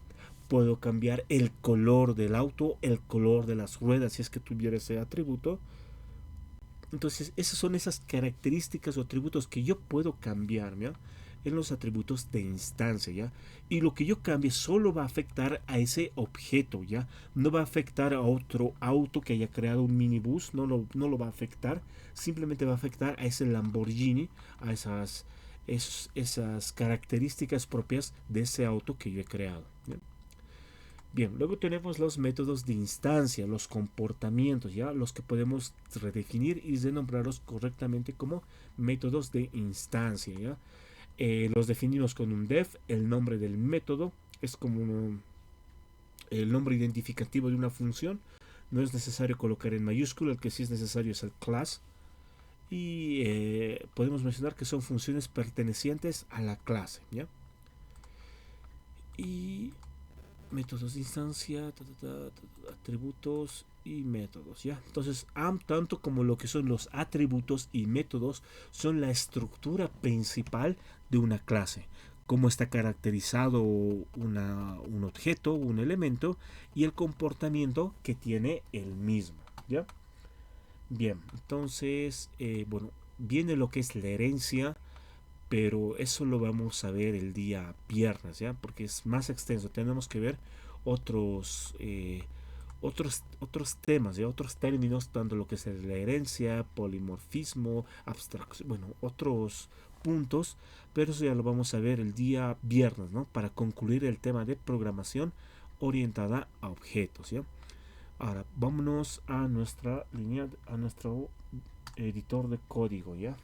Speaker 1: puedo cambiar el color del auto, el color de las ruedas, si es que tuviera ese atributo. Entonces, esas son esas características o atributos que yo puedo cambiar, ¿ya? En los atributos de instancia, ¿ya? Y lo que yo cambie solo va a afectar a ese objeto, ¿ya? No va a afectar a otro auto que haya creado un minibús, no lo va a afectar. Simplemente va a afectar a ese Lamborghini, a esas características propias de ese auto que yo he creado, ¿ya? Bien, luego tenemos los métodos de instancia, los comportamientos, ya los que podemos redefinir y renombrarlos correctamente como métodos de instancia, ya. Los definimos con un def, el nombre del método es como el nombre identificativo de una función. No es necesario colocar en mayúscula, el que sí es necesario es el class. Y podemos mencionar que son funciones pertenecientes a la clase, ¿ya? Y métodos de instancia, atributos y métodos, ¿ya? Entonces, tanto como lo que son los atributos y métodos son la estructura principal de una clase. Cómo está caracterizado un objeto, un elemento y el comportamiento que tiene el mismo, ¿ya? Bien, entonces, bueno, viene lo que es la herencia, pero eso lo vamos a ver el día viernes, ¿ya? Porque es más extenso, tenemos que ver otros, otros temas, ¿ya? Otros términos, tanto lo que es la herencia, polimorfismo, abstracción, bueno, otros puntos, pero eso ya lo vamos a ver el día viernes, ¿no? Para concluir el tema de programación orientada a objetos, ¿ya? Ahora, vámonos a nuestra línea, a nuestro editor de código, ¿ya?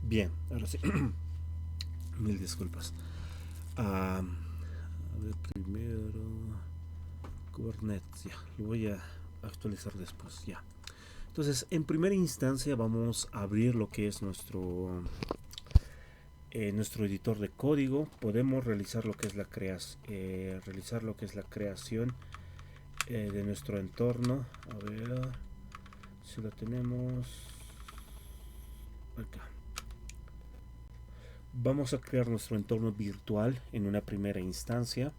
Speaker 1: Bien, ahora sí. Mil disculpas. A ver, primero. Kubernetes, ya. Lo voy a actualizar después, ya. Entonces, en primera instancia vamos a abrir lo que es nuestro editor de código. Podemos realizar lo que es la creación de nuestro entorno. A ver si lo tenemos acá. Vamos a crear nuestro entorno virtual en una primera instancia.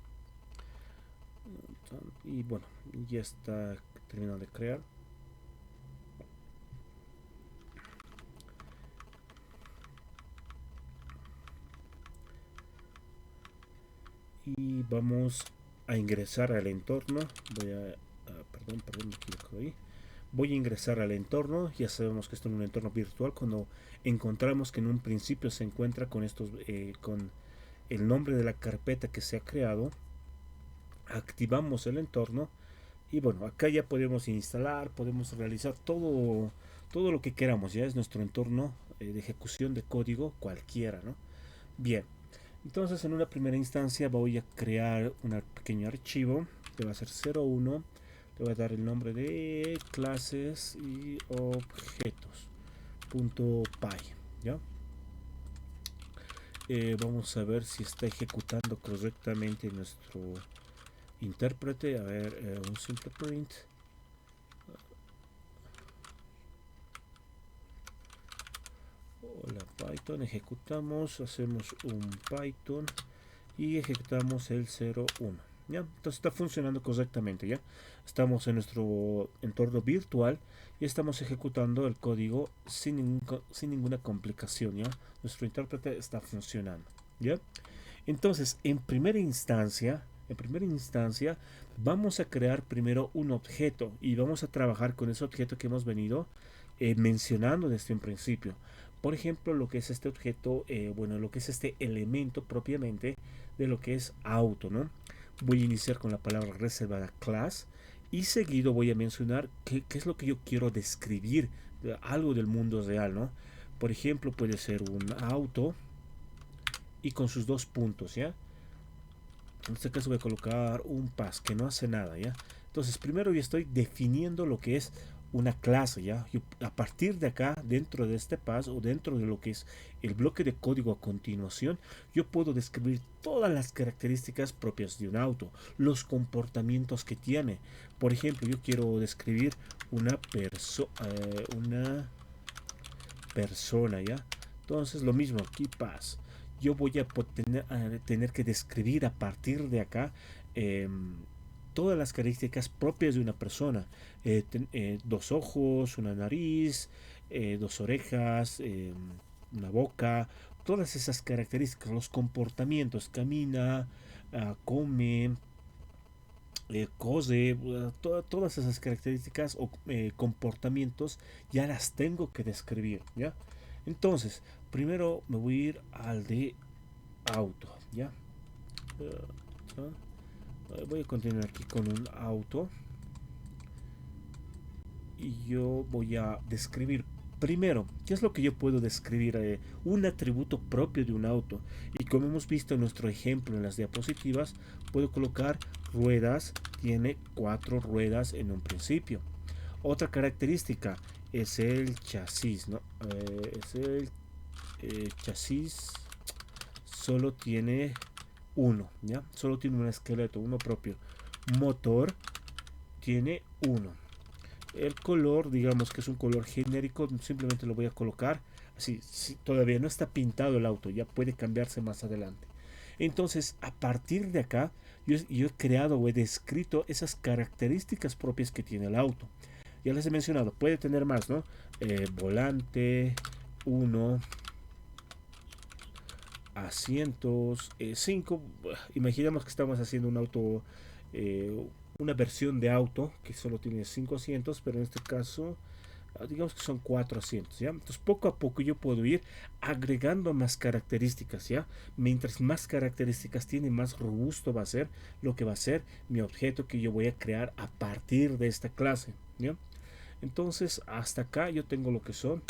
Speaker 1: Y bueno, ya está terminado de crear. Y vamos a ingresar al entorno. Perdón, me equivoco ahí. Voy a ingresar al entorno. Ya sabemos que esto es un entorno virtual. Cuando encontramos que en un principio se encuentra con el nombre de la carpeta que se ha creado, activamos el entorno y bueno, acá ya podemos instalar, podemos realizar todo lo que queramos. Ya es nuestro entorno de ejecución de código cualquiera, ¿no? Bien, entonces en una primera instancia voy a crear un pequeño archivo que va a ser 01. Le voy a dar el nombre de clases y objetos.py, ¿ya? Vamos a ver si está ejecutando correctamente nuestro intérprete. A ver, un simple print. Hola Python, ejecutamos, hacemos un Python y ejecutamos el 01. ¿Ya? Entonces está funcionando correctamente. ¿Ya? Estamos en nuestro entorno virtual y estamos ejecutando el código sin ninguna complicación. ¿Ya? Nuestro intérprete está funcionando. ¿Ya? Entonces, en primera instancia, vamos a crear primero un objeto y vamos a trabajar con ese objeto que hemos venido mencionando desde un principio. Por ejemplo, lo que es este objeto, lo que es este elemento propiamente de lo que es auto, ¿no? Voy a iniciar con la palabra reservada class y seguido voy a mencionar qué es lo que yo quiero describir, algo del mundo real, ¿no? Por ejemplo, puede ser un auto y con sus dos puntos, ¿ya? En este caso voy a colocar un pass que no hace nada, ¿ya? Entonces, primero yo estoy definiendo lo que es una clase, ¿ya? Yo, a partir de acá, dentro de este pass o dentro de lo que es el bloque de código a continuación, yo puedo describir todas las características propias de un auto, los comportamientos que tiene. Por ejemplo, yo quiero describir una persona, ¿ya? Entonces, lo mismo, aquí pass. Yo voy a tener que describir a partir de acá eh, todas las características propias de una persona. Dos ojos, una nariz, dos orejas, una boca, todas esas características, los comportamientos, camina, come, cose, todas esas características o comportamientos ya las tengo que describir, ¿ya? Entonces, primero me voy a ir al de auto, ¿ya? Voy a continuar aquí con un auto y yo voy a describir primero, ¿qué es lo que yo puedo describir? Un atributo propio de un auto. Y como hemos visto en nuestro ejemplo en las diapositivas, puedo colocar ruedas, tiene 4 ruedas en un principio. Otra característica es el chasis, ¿no? Es el chasis, solo tiene uno, ¿ya? Solo tiene un esqueleto, uno propio. Motor tiene uno. El color, digamos que es un color genérico, simplemente lo voy a colocar así. Si todavía no está pintado el auto, ya puede cambiarse más adelante. Entonces, a partir de acá, yo he creado o he descrito esas características propias que tiene el auto. Ya les he mencionado, puede tener más, ¿no? Volante, uno, asientos, 5. Imaginemos que estamos haciendo un auto, una versión de auto que solo tiene 5 asientos, pero en este caso, digamos que son 4 asientos, ¿ya? Entonces, poco a poco yo puedo ir agregando más características, ¿ya? Mientras más características tiene, más robusto va a ser lo que va a ser mi objeto que yo voy a crear a partir de esta clase, ¿ya? Entonces, hasta acá yo tengo lo que son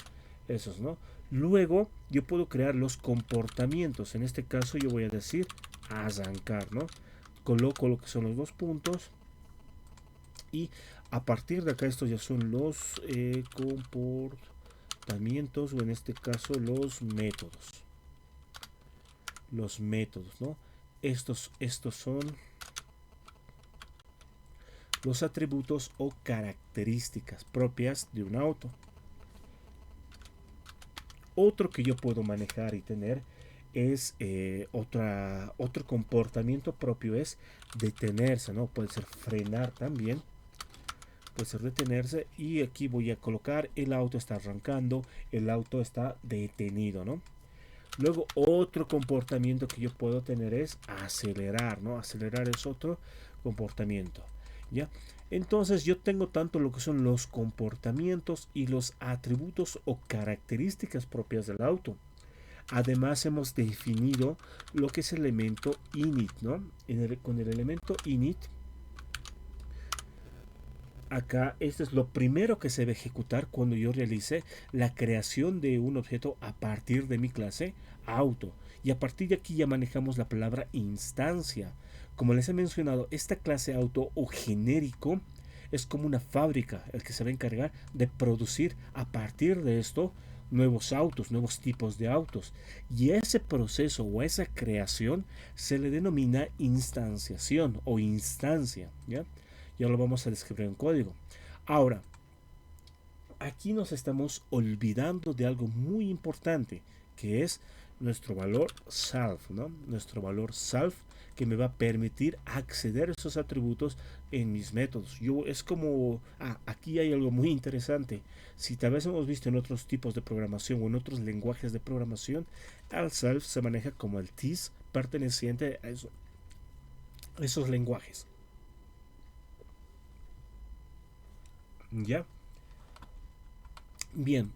Speaker 1: esos, ¿no? Luego yo puedo crear los comportamientos. En este caso yo voy a decir arrancar, ¿no? Coloco lo que son los dos puntos y a partir de acá estos ya son los comportamientos o en este caso los métodos. Los métodos, ¿no? Estos son los atributos o características propias de un auto. Otro que yo puedo manejar y tener es otro comportamiento propio es detenerse, ¿no? Puede ser frenar también, puede ser detenerse y aquí voy a colocar el auto está arrancando, el auto está detenido, ¿no? Luego otro comportamiento que yo puedo tener es acelerar, ¿no? Acelerar es otro comportamiento, ¿ya? Entonces yo tengo tanto lo que son los comportamientos y los atributos o características propias del auto. Además hemos definido lo que es el elemento init, ¿no? Con el elemento init, acá esto es lo primero que se debe ejecutar cuando yo realice la creación de un objeto a partir de mi clase auto. Y a partir de aquí ya manejamos la palabra instancia. Como les he mencionado, esta clase auto o genérico es como una fábrica el que se va a encargar de producir a partir de esto nuevos autos, nuevos tipos de autos. Y ese proceso o esa creación se le denomina instanciación o instancia, ¿ya? Ya lo vamos a describir en código. Ahora, aquí nos estamos olvidando de algo muy importante, que es nuestro valor self, ¿no? Nuestro valor self que me va a permitir acceder a esos atributos en mis métodos. Es como, aquí hay algo muy interesante. Si tal vez hemos visto en otros tipos de programación o en otros lenguajes de programación, el self se maneja como el TIS perteneciente a esos lenguajes. ¿Ya? Bien,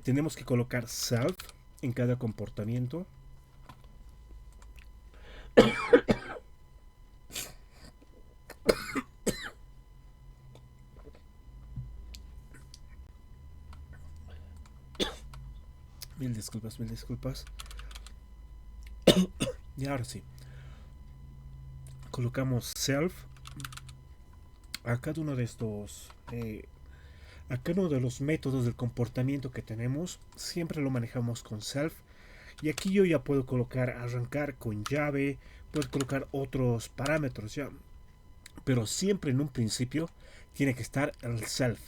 Speaker 1: tenemos que colocar self en cada comportamiento. Mil disculpas, mil disculpas. Y ahora sí, colocamos self a cada uno de estos, a cada uno de los métodos del comportamiento que tenemos. Siempre lo manejamos con self. Y aquí yo ya puedo colocar, arrancar con llave, puedo colocar otros parámetros ya. Pero siempre en un principio tiene que estar el self.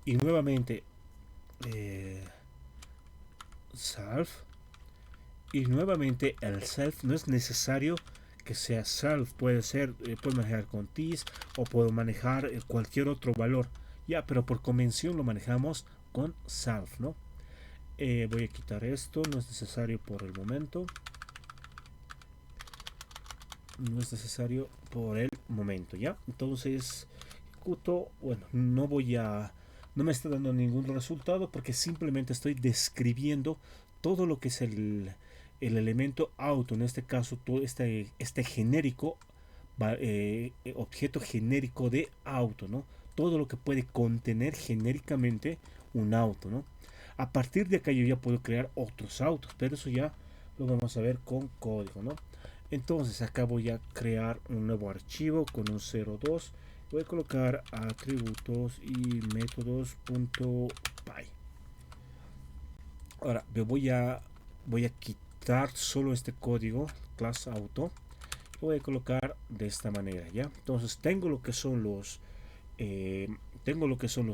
Speaker 1: Y nuevamente, eh, self. Y nuevamente el self no es necesario que sea self, puede ser, puedo manejar con TIS o puedo manejar cualquier otro valor, ya, pero por convención lo manejamos con self, ¿no? Voy a quitar esto, no es necesario por el momento, no es necesario por el momento, ya. Entonces ejecuto, bueno, no me está dando ningún resultado porque simplemente estoy describiendo todo lo que es el elemento auto, en este caso todo este genérico, objeto genérico de auto, ¿no? Todo lo que puede contener genéricamente un auto, ¿no? A partir de acá yo ya puedo crear otros autos, pero eso ya lo vamos a ver con código, ¿no? Entonces acá voy a crear un nuevo archivo con un 02. Voy a colocar atributos y métodos.py. Ahora voy a quitar solo este código class auto. Lo voy a colocar de esta manera, ¿ya? Entonces tengo lo que son los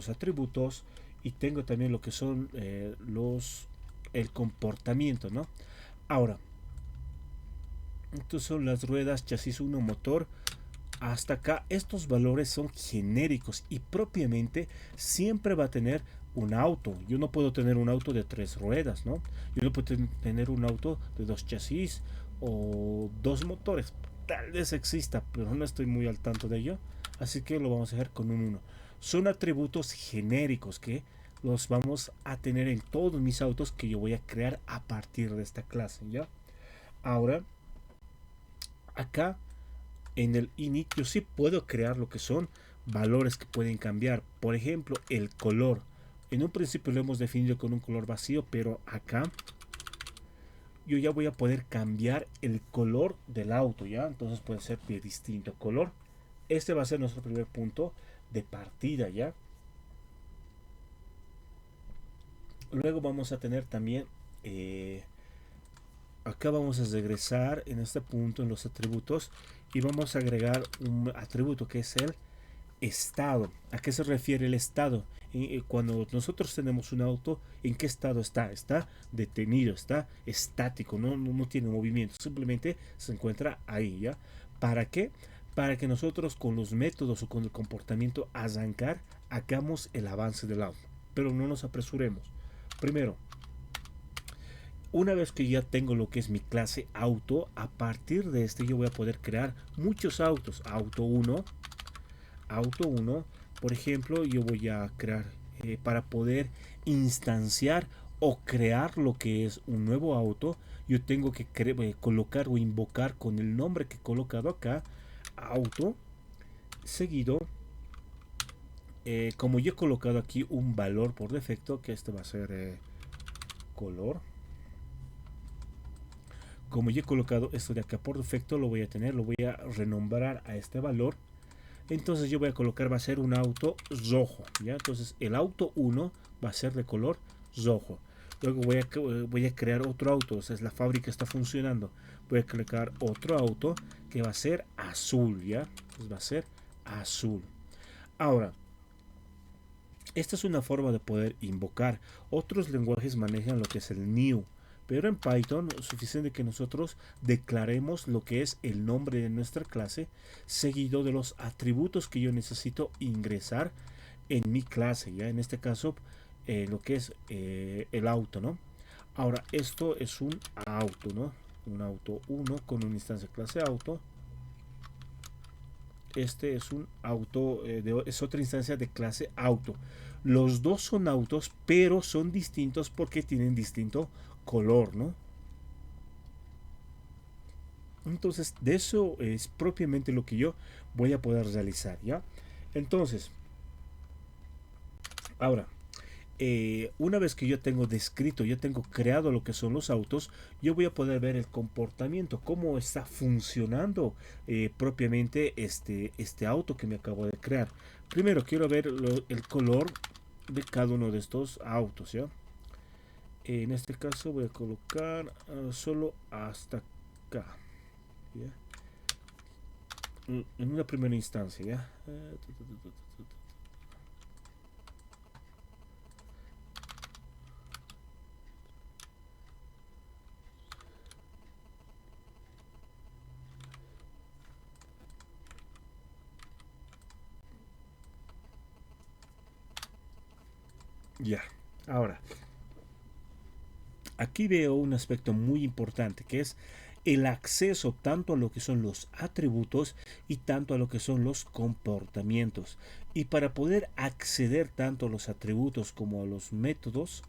Speaker 1: atributos y tengo también lo que son el comportamiento, ¿no? Ahora, estos son las ruedas, chasis 1, motor. Hasta acá estos valores son genéricos y propiamente siempre va a tener un auto. Yo no puedo tener un auto de 3 ruedas, ¿no? Yo no puedo tener un auto de 2 chasis o 2 motores. Tal vez exista, pero no estoy muy al tanto de ello. Así que lo vamos a dejar con un 1. Son atributos genéricos que los vamos a tener en todos mis autos que yo voy a crear a partir de esta clase, ¿ya? Ahora, acá en el init yo sí puedo crear lo que son valores que pueden cambiar. Por ejemplo, el color. En un principio lo hemos definido con un color vacío, pero acá yo ya voy a poder cambiar el color del auto, ¿ya? Entonces puede ser de distinto color. Este va a ser nuestro primer punto de partida, ¿ya? Luego vamos a tener también acá vamos a regresar en este punto en los atributos y vamos a agregar un atributo que es el estado. ¿A qué se refiere el estado? Cuando nosotros tenemos un auto, ¿en qué estado está? Está detenido, está estático, no tiene movimiento, simplemente se encuentra ahí, ¿ya? ¿Para qué? Para que nosotros con los métodos o con el comportamiento arrancar hagamos el avance del auto. Pero no nos apresuremos. Primero, una vez que ya tengo lo que es mi clase auto, a partir de este yo voy a poder crear muchos autos. Auto 1, por ejemplo, yo voy a crear para poder instanciar o crear lo que es un nuevo auto. Yo tengo que colocar o invocar con el nombre que he colocado acá, auto, seguido, como yo he colocado aquí un valor por defecto, que este va a ser color. Como yo he colocado esto de acá por defecto, lo voy a renombrar a este valor. Entonces yo voy a colocar, va a ser un auto rojo, ¿ya? Entonces el auto 1 va a ser de color rojo. Luego voy a crear otro auto, o sea, la fábrica está funcionando. Voy a colocar otro auto que va a ser azul, ¿ya? Entonces va a ser azul. Ahora, esta es una forma de poder invocar. Otros lenguajes manejan lo que es el new. Pero en Python es suficiente que nosotros declaremos lo que es el nombre de nuestra clase, seguido de los atributos que yo necesito ingresar en mi clase, ya en este caso lo que es el auto, ¿no? Ahora, esto es un auto, ¿no? Un auto 1 con una instancia clase auto. Este es un auto, es otra instancia de clase auto. Los dos son autos, pero son distintos porque tienen distinto color, ¿no? Entonces, de eso es propiamente lo que yo voy a poder realizar, ¿ya? Entonces, ahora, una vez que yo tengo descrito, yo tengo creado lo que son los autos, yo voy a poder ver el comportamiento, cómo está funcionando propiamente este auto que me acabo de crear. Primero quiero ver el color de cada uno de estos autos, ¿ya? En este caso voy a colocar solo hasta acá, ¿ya? En una primera instancia, ¿ya? Ya, ahora, aquí veo un aspecto muy importante que es el acceso tanto a lo que son los atributos y tanto a lo que son los comportamientos. Y para poder acceder tanto a los atributos como a los métodos,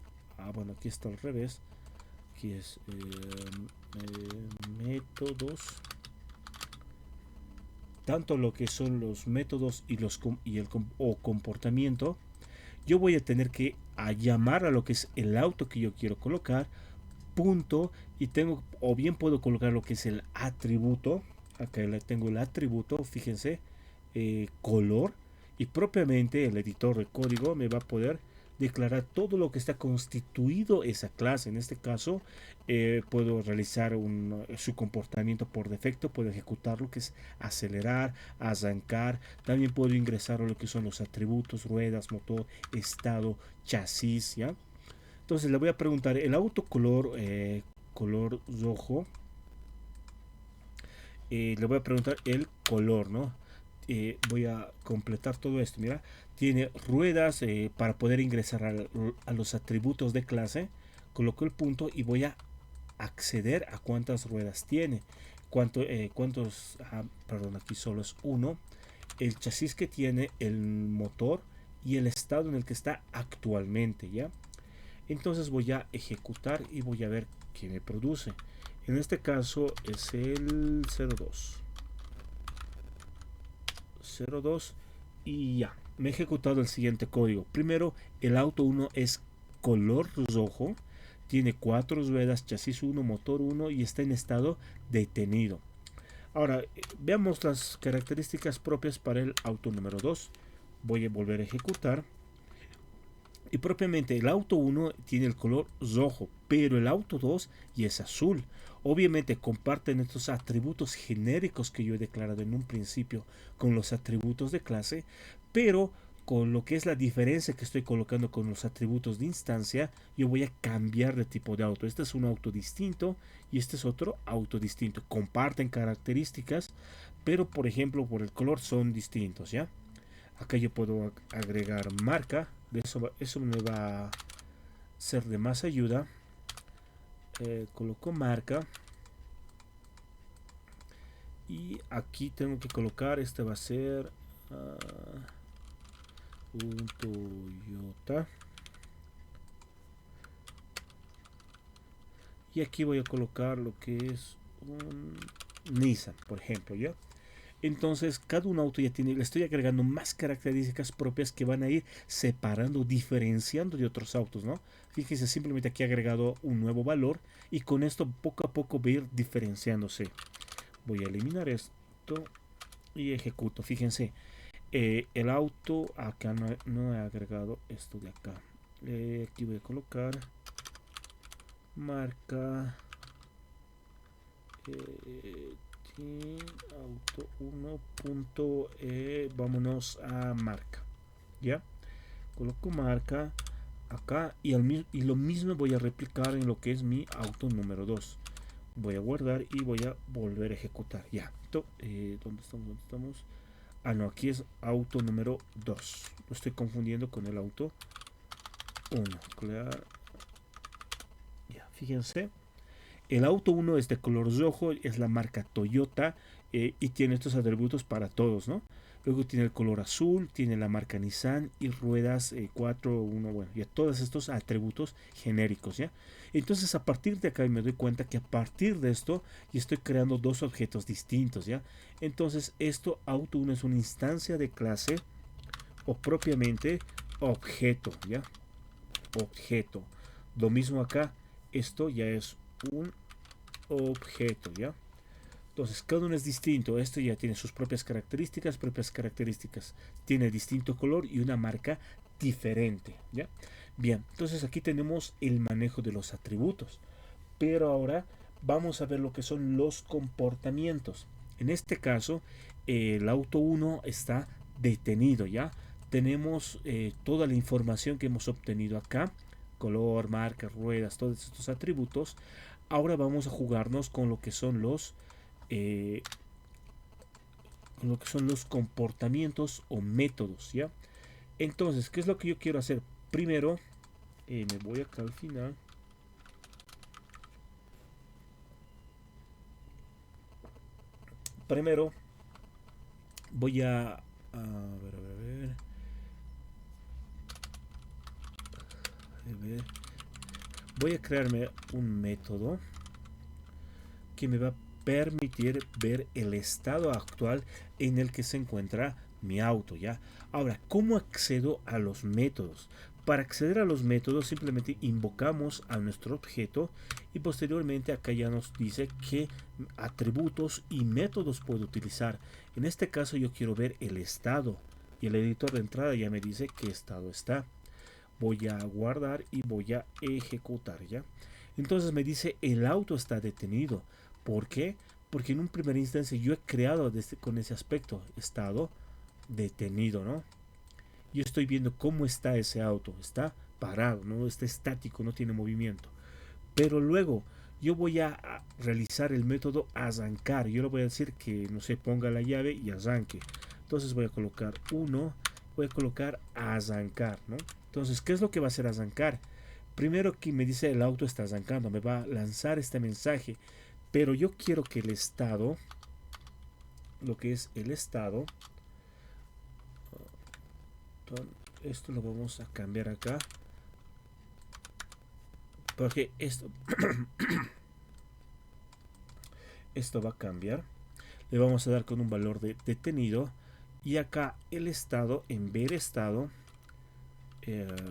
Speaker 1: bueno, aquí está al revés, aquí es métodos, tanto lo que son los métodos y el o comportamiento, yo voy a tener que llamar a lo que es el auto que yo quiero colocar, punto, y tengo, o bien puedo colocar lo que es el atributo, acá le tengo el atributo, fíjense, color, y propiamente el editor de código me va a poder declarar todo lo que está constituido esa clase. En este caso puedo realizar su comportamiento por defecto, puedo ejecutar lo que es acelerar, arrancar, también puedo ingresar a lo que son los atributos, ruedas, motor, estado, chasis, ¿ya? Entonces le voy a preguntar el auto color rojo, le voy a preguntar el color, ¿no? Voy a completar todo esto. Mira, tiene ruedas para poder ingresar a los atributos de clase. Coloco el punto y voy a acceder a cuántas ruedas tiene. Perdón, aquí solo es uno. El chasis que tiene, el motor y el estado en el que está actualmente, ¿ya? Entonces voy a ejecutar y voy a ver qué me produce. En este caso es el 02. 02 y ya. Me he ejecutado el siguiente código. Primero, el auto 1 es color rojo. Tiene 4 ruedas, chasis 1, motor 1 y está en estado detenido. Ahora, veamos las características propias para el auto número 2. Voy a volver a ejecutar. Y propiamente el auto 1 tiene el color rojo, pero el auto 2 y es azul. Obviamente comparten estos atributos genéricos que yo he declarado en un principio con los atributos de clase, pero con lo que es la diferencia que estoy colocando con los atributos de instancia, yo voy a cambiar de tipo de auto. Este es un auto distinto y este es otro auto distinto. Comparten características, pero por ejemplo por el color son distintos, ¿ya? Acá yo puedo agregar marca, eso me va a ser de más ayuda. Coloco marca y aquí tengo que colocar, este va a ser un Toyota, y aquí voy a colocar lo que es un Nissan, por ejemplo, ¿ya? Entonces cada un auto ya tiene, le estoy agregando más características propias que van a ir separando, diferenciando de otros autos, ¿no? Fíjense, simplemente aquí he agregado un nuevo valor y con esto poco a poco va a ir diferenciándose. Voy a eliminar esto y ejecuto. Fíjense, el auto acá no he agregado esto de acá. Aquí voy a colocar marca auto 1 vámonos a marca, ya coloco marca. acá y lo mismo voy a replicar en lo que es mi auto número 2. Voy a guardar y voy a volver a ejecutar. Ya, ¿dónde estamos? ¿Dónde estamos? Ah, no, aquí es auto número 2. Lo estoy confundiendo con el auto 1. Clear. Ya, fíjense. El auto 1 es de color rojo, es la marca Toyota y tiene estos atributos para todos, ¿no? Luego tiene el color azul, tiene la marca Nissan y ruedas 4, 1, bueno, ya todos estos atributos genéricos, ¿ya? Entonces a partir de acá me doy cuenta que a partir de esto ya estoy creando dos objetos distintos, ¿ya? Entonces esto auto 1 es una instancia de clase o propiamente objeto, ¿ya? Objeto. Lo mismo acá, esto ya es un objeto, ¿ya? Entonces, cada uno es distinto. Esto ya tiene sus propias características. Tiene distinto color y una marca diferente, ¿ya? Bien, entonces aquí tenemos el manejo de los atributos. Pero ahora vamos a ver lo que son los comportamientos. En este caso, el auto 1 está detenido, ¿ya? Tenemos toda la información que hemos obtenido acá. Color, marca, ruedas, todos estos atributos. Ahora vamos a jugarnos eh, con lo que son los comportamientos o métodos, ¿ya? Entonces, ¿qué es lo que yo quiero hacer? Primero, me voy acá al final. Primero, voy a ver. Voy a crearme un método que me va a permitir ver el estado actual en el que se encuentra mi auto, ¿ya? Ahora, ¿cómo accedo a los métodos? Para acceder a los métodos simplemente invocamos a nuestro objeto y posteriormente acá ya nos dice qué atributos y métodos puedo utilizar. En este caso yo quiero ver el estado y el editor de entrada ya me dice qué estado está. Voy a guardar y voy a ejecutar, ¿ya? Entonces me dice el auto está detenido. ¿Por qué? Porque en un primer instancia yo he creado con ese aspecto estado detenido, ¿no? Yo estoy viendo cómo está ese auto. Está parado, no está estático, no tiene movimiento. Pero luego yo voy a realizar el método arrancar. Yo le voy a decir que, no sé, ponga la llave y arranque. Entonces voy a colocar uno, voy a colocar arrancar, ¿no? Entonces, ¿qué es lo que va a hacer arrancar? Primero que me dice el auto está arrancando, me va a lanzar este mensaje. Pero yo quiero que el estado, lo que es el estado, esto lo vamos a cambiar acá. Porque esto va a cambiar. Le vamos a dar con un valor de detenido. Y acá el estado, en ver estado,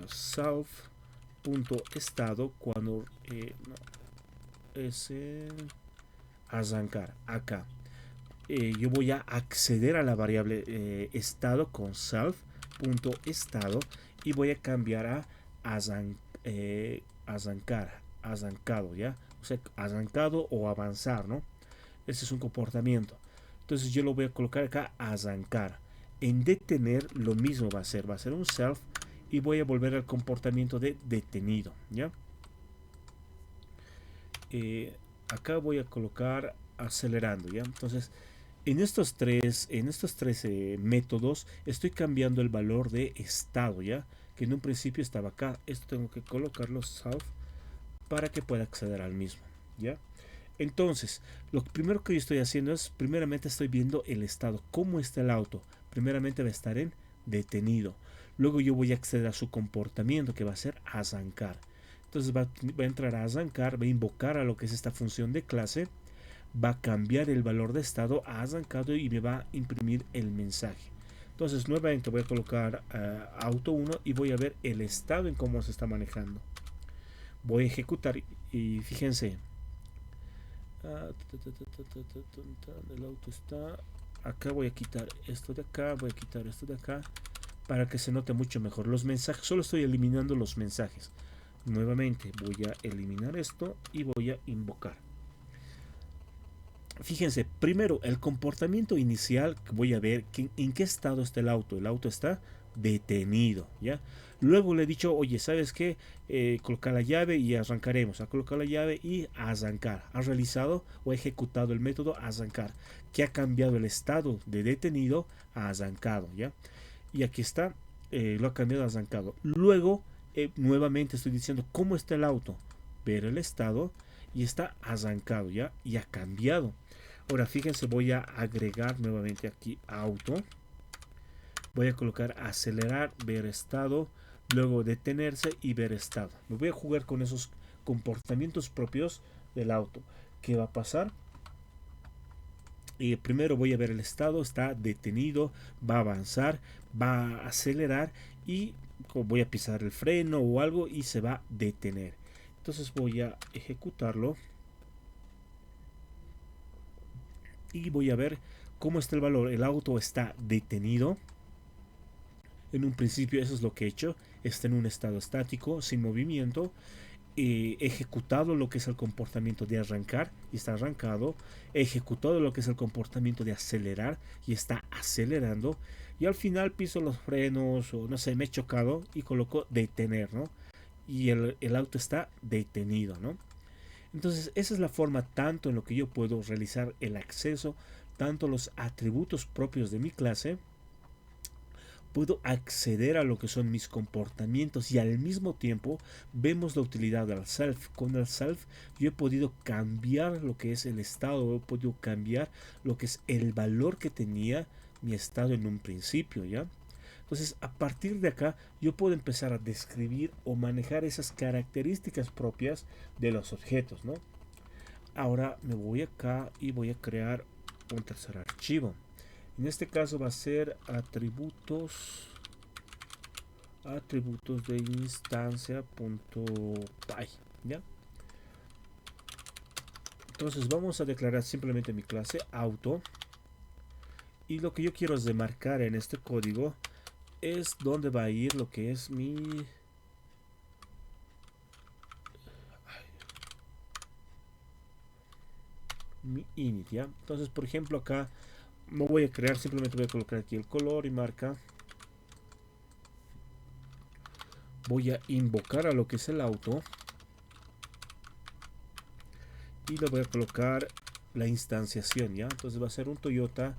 Speaker 1: self.estado, cuando no, es arrancar acá. Yo voy a acceder a la variable estado con self.estado y voy a cambiar a arrancado, ¿ya? O sea, arrancado o avanzar, ¿no? Ese es un comportamiento. Entonces yo lo voy a colocar acá, arrancar. En detener lo mismo va a ser un self y voy a volver al comportamiento de detenido, ¿ya? Acá voy a colocar acelerando, ¿ya? Entonces, en estos tres métodos estoy cambiando el valor de estado, ¿ya? Que en un principio estaba acá. Esto tengo que colocarlo self para que pueda acceder al mismo, ¿ya? Entonces, lo primero que yo estoy haciendo es, primeramente estoy viendo el estado, cómo está el auto. Primeramente va a estar en detenido. Luego yo voy a acceder a su comportamiento, que va a ser arrancar. Entonces va a entrar a arrancar, va a invocar a lo que es esta función de clase, va a cambiar el valor de estado a arrancado y me va a imprimir el mensaje. Entonces nuevamente voy a colocar auto 1 y voy a ver el estado en cómo se está manejando. Voy a ejecutar y fíjense, el auto está acá. Voy a quitar esto de acá, voy a quitar esto de acá para que se note mucho mejor los mensajes. Solo estoy eliminando los mensajes. Nuevamente voy a eliminar esto y voy a invocar. Fíjense, primero el comportamiento inicial, voy a ver en qué estado está el auto. El auto está detenido, ¿ya? Luego le he dicho, oye, ¿sabes qué? Colocar la llave y arrancaremos. A colocar la llave y arrancar. Ha realizado o ejecutado el método arrancar, que ha cambiado el estado de detenido a arrancado, ¿ya? Y aquí está, lo ha cambiado a arrancado. Luego, nuevamente estoy diciendo, ¿cómo está el auto? Ver el estado y está arrancado, ¿ya? Y ha cambiado. Ahora, fíjense, voy a agregar nuevamente aquí auto. Voy a colocar acelerar, ver estado, luego detenerse y ver estado. Me voy a jugar con esos comportamientos propios del auto. ¿Qué va a pasar? Primero voy a ver el estado, está detenido, va a avanzar, va a acelerar y voy a pisar el freno o algo y se va a detener. Entonces voy a ejecutarlo y voy a ver cómo está el valor. El auto está detenido. En un principio eso es lo que he hecho. Está en un estado estático, sin movimiento. He ejecutado lo que es el comportamiento de arrancar y está arrancado. He ejecutado lo que es el comportamiento de acelerar y está acelerando. Y al final piso los frenos o no sé, me he chocado y coloco detener, ¿no? Y el auto está detenido, ¿no? Entonces esa es la forma tanto en lo que yo puedo realizar el acceso, tanto los atributos propios de mi clase, puedo acceder a lo que son mis comportamientos y al mismo tiempo vemos la utilidad del self. Con el self yo he podido cambiar lo que es el estado, he podido cambiar lo que es el valor que tenía mi estado en un principio, ¿ya? Entonces, a partir de acá, yo puedo empezar a describir o manejar esas características propias de los objetos, ¿no? Ahora me voy acá y voy a crear un tercer archivo. En este caso va a ser atributos de instancia.py, ¿ya? Entonces vamos a declarar simplemente mi clase auto y lo que yo quiero es demarcar en este código es donde va a ir lo que es mi init, ¿ya? Entonces, por ejemplo, acá no voy a crear, simplemente voy a colocar aquí el color y marca. Voy a invocar a lo que es el auto y le voy a colocar la instanciación, ¿ya? Entonces va a ser un Toyota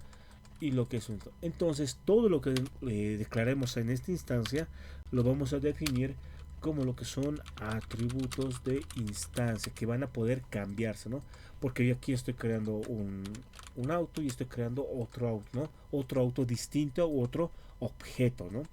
Speaker 1: y lo que es un... Entonces todo lo que declaremos en esta instancia lo vamos a definir como lo que son atributos de instancia que van a poder cambiarse, ¿no? Porque yo aquí estoy creando un auto y estoy creando otro auto, ¿no? Otro auto distinto u otro objeto, ¿no?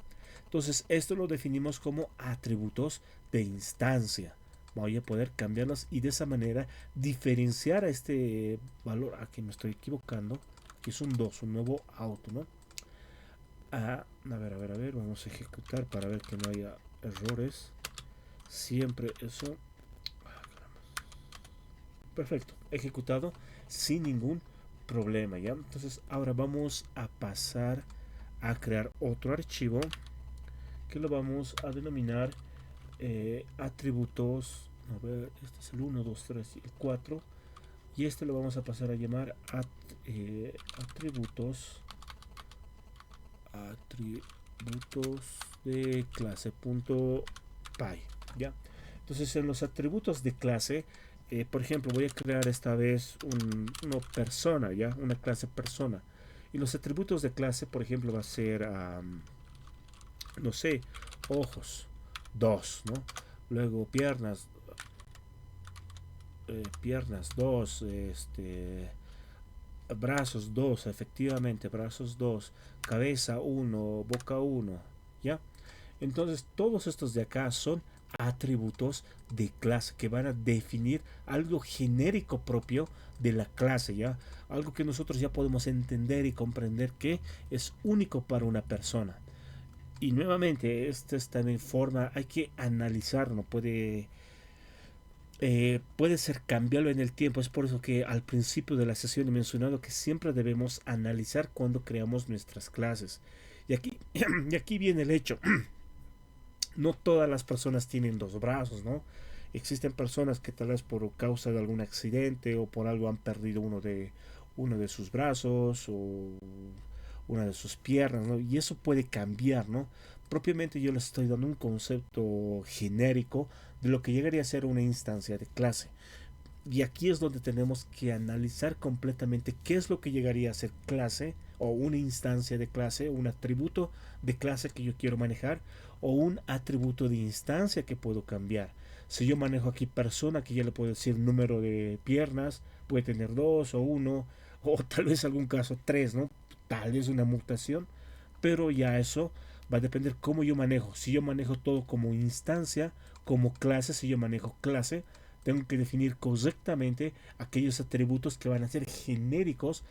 Speaker 1: Entonces esto lo definimos como atributos de instancia. Voy a poder cambiarlos y de esa manera diferenciar a este valor. Aquí me estoy equivocando. Aquí es un 2, un nuevo auto, ¿no? A ver, vamos a ejecutar para ver que no haya errores. Siempre eso. Perfecto, ejecutado sin ningún problema, ¿ya? Entonces ahora vamos a pasar a crear otro archivo que lo vamos a denominar atributos. A ver, este es el 1, 2, 3 y el 4. Y este lo vamos a pasar a llamar atributos de clase.py, ¿ya? Entonces en los atributos de clase, por ejemplo, voy a crear esta vez una persona, ¿ya? Una clase persona. Y los atributos de clase, por ejemplo, va a ser, no sé, ojos, 2, ¿no? Luego piernas 2, brazos 2, efectivamente, brazos 2, cabeza 1, boca 1, ¿ya? Entonces, todos estos de acá son atributos de clase que van a definir algo genérico propio de la clase, ¿ya? Algo que nosotros ya podemos entender y comprender que es único para una persona. Y nuevamente, esta es también forma, hay que analizar, no puede ser cambiarlo en el tiempo. Es por eso que al principio de la sesión he mencionado que siempre debemos analizar cuando creamos nuestras clases. Y aquí, y aquí viene el hecho. No todas las personas tienen dos brazos, ¿no? Existen personas que tal vez por causa de algún accidente o por algo han perdido uno de sus brazos o una de sus piernas, ¿no? Y eso puede cambiar, ¿no? Propiamente yo les estoy dando un concepto genérico de lo que llegaría a ser una instancia de clase. Y aquí es donde tenemos que analizar completamente qué es lo que llegaría a ser clase o una instancia de clase, un atributo de clase que yo quiero manejar o un atributo de instancia que puedo cambiar. Si yo manejo aquí persona, que ya le puedo decir número de piernas, puede tener dos o uno, o tal vez algún caso tres, ¿no? Tal vez una mutación, pero ya eso va a depender cómo yo manejo. Si yo manejo todo como instancia, como clase, si yo manejo clase, tengo que definir correctamente aquellos atributos que van a ser genéricos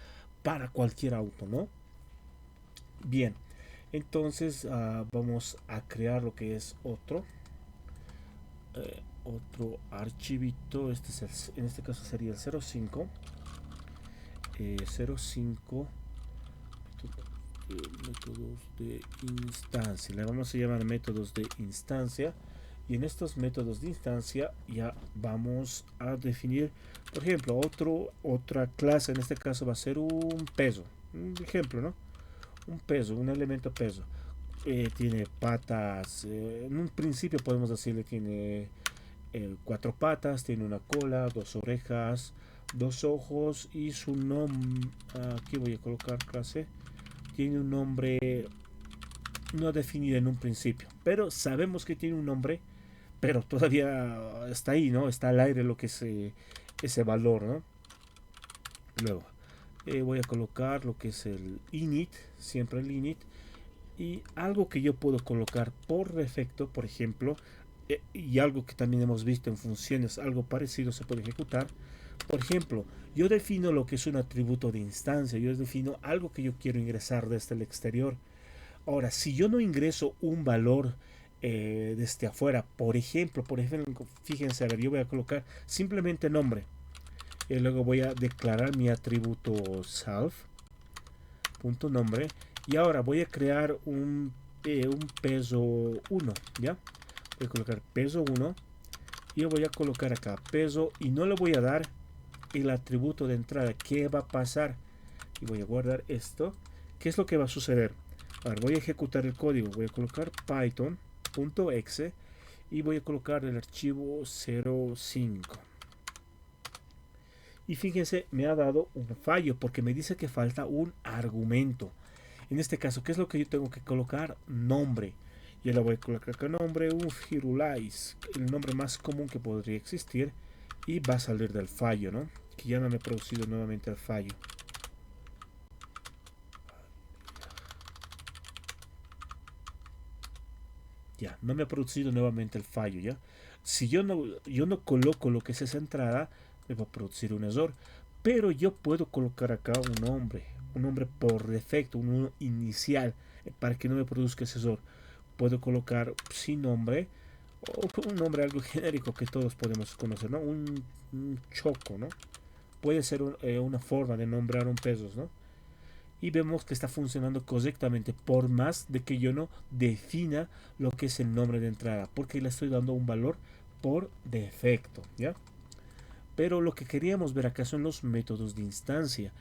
Speaker 1: para cualquier auto, ¿no? Bien, entonces vamos a crear lo que es otro archivito. En este caso sería el 05. 05 métodos de instancia. Le vamos a llamar métodos de instancia. Y en estos métodos de instancia ya vamos a definir, por ejemplo, otra clase. En este caso va a ser un peso. Un ejemplo, ¿no? Un peso, un elemento peso. Tiene patas. En un principio podemos decirle tiene cuatro patas, tiene una cola, dos orejas, dos ojos y su nombre. Aquí voy a colocar clase. Tiene un nombre no definido en un principio, pero sabemos que tiene un nombre, pero todavía está ahí, ¿no? Está al aire lo que es ese valor, ¿no? Luego voy a colocar lo que es el init, siempre el init, y algo que yo puedo colocar por defecto, por ejemplo, y algo que también hemos visto en funciones, algo parecido se puede ejecutar. Por ejemplo, yo defino lo que es un atributo de instancia, yo defino algo que yo quiero ingresar desde el exterior. Ahora, si yo no ingreso un valor desde afuera, por ejemplo, fíjense, a ver, yo voy a colocar simplemente nombre. Y luego voy a declarar mi atributo self.nombre. Y ahora voy a crear un peso 1, ¿ya? Voy a colocar peso 1. Y yo voy a colocar acá peso y no le voy a dar el atributo de entrada. ¿Qué va a pasar? Y voy a guardar esto. ¿Qué es lo que va a suceder? A ver, voy a ejecutar el código. Voy a colocar python.exe y voy a colocar el archivo 05. Y fíjense, me ha dado un fallo porque me dice que falta un argumento. En este caso, ¿qué es lo que yo tengo que colocar? Nombre. Yo le voy a colocar acá nombre, un Firulais, el nombre más común que podría existir, y va a salir del fallo, ¿no? Que ya no me he producido nuevamente el fallo. Ya, no me ha producido nuevamente el fallo, ¿ya? Si yo no coloco lo que es esa entrada, me va a producir un error. Pero yo puedo colocar acá un nombre por defecto, un inicial, para que no me produzca ese error. Puedo colocar sin nombre o un nombre algo genérico que todos podemos conocer, ¿no? Un choco, ¿no? Puede ser una forma de nombrar un pesos, ¿no? Y vemos que está funcionando correctamente por más de que yo no defina lo que es el nombre de entrada, porque le estoy dando un valor por defecto, ¿ya? Pero lo que queríamos ver acá son los métodos de instancia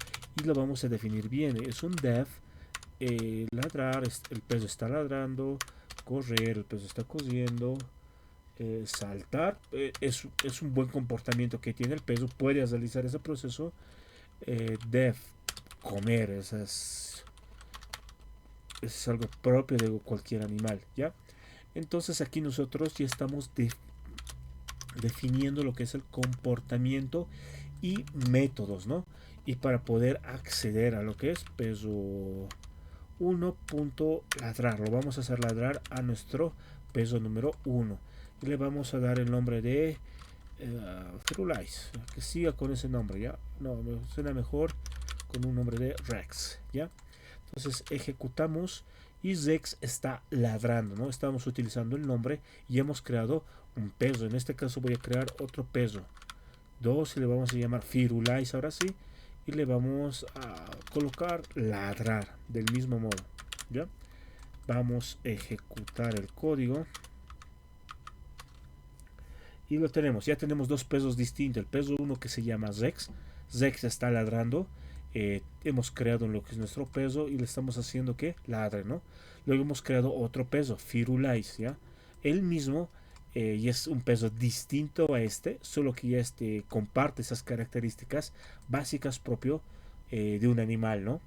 Speaker 1: y lo vamos a definir bien. Es un def, ladrar, el peso está ladrando, correr, el peso está corriendo, saltar, es un buen comportamiento que tiene el peso, puede realizar ese proceso. Def, comer, es algo propio de cualquier animal, ¿ya? Entonces aquí nosotros ya estamos definiendo lo que es el comportamiento y métodos, ¿no? Y para poder acceder a lo que es peso 1.ladrar, lo vamos a hacer ladrar a nuestro peso número 1 y le vamos a dar el nombre de Firulais, que siga con ese nombre, ¿ya? No, me suena mejor con un nombre de Rex, ¿ya? Entonces ejecutamos y Rex está ladrando, ¿no? Estamos utilizando el nombre y hemos creado un peso. En este caso voy a crear otro peso 2 y le vamos a llamar Firulais ahora sí. Y le vamos a colocar ladrar del mismo modo, ¿ya? Vamos a ejecutar el código. Y lo tenemos, ya tenemos dos pesos distintos. El peso 1 que se llama Rex. Rex está ladrando. hemos creado lo que es nuestro peso y le estamos haciendo que ladre, ¿no? Luego hemos creado otro peso, Firulais, ¿ya? Él mismo y es un peso distinto a este, solo que ya este comparte esas características básicas propio de un animal, ¿no?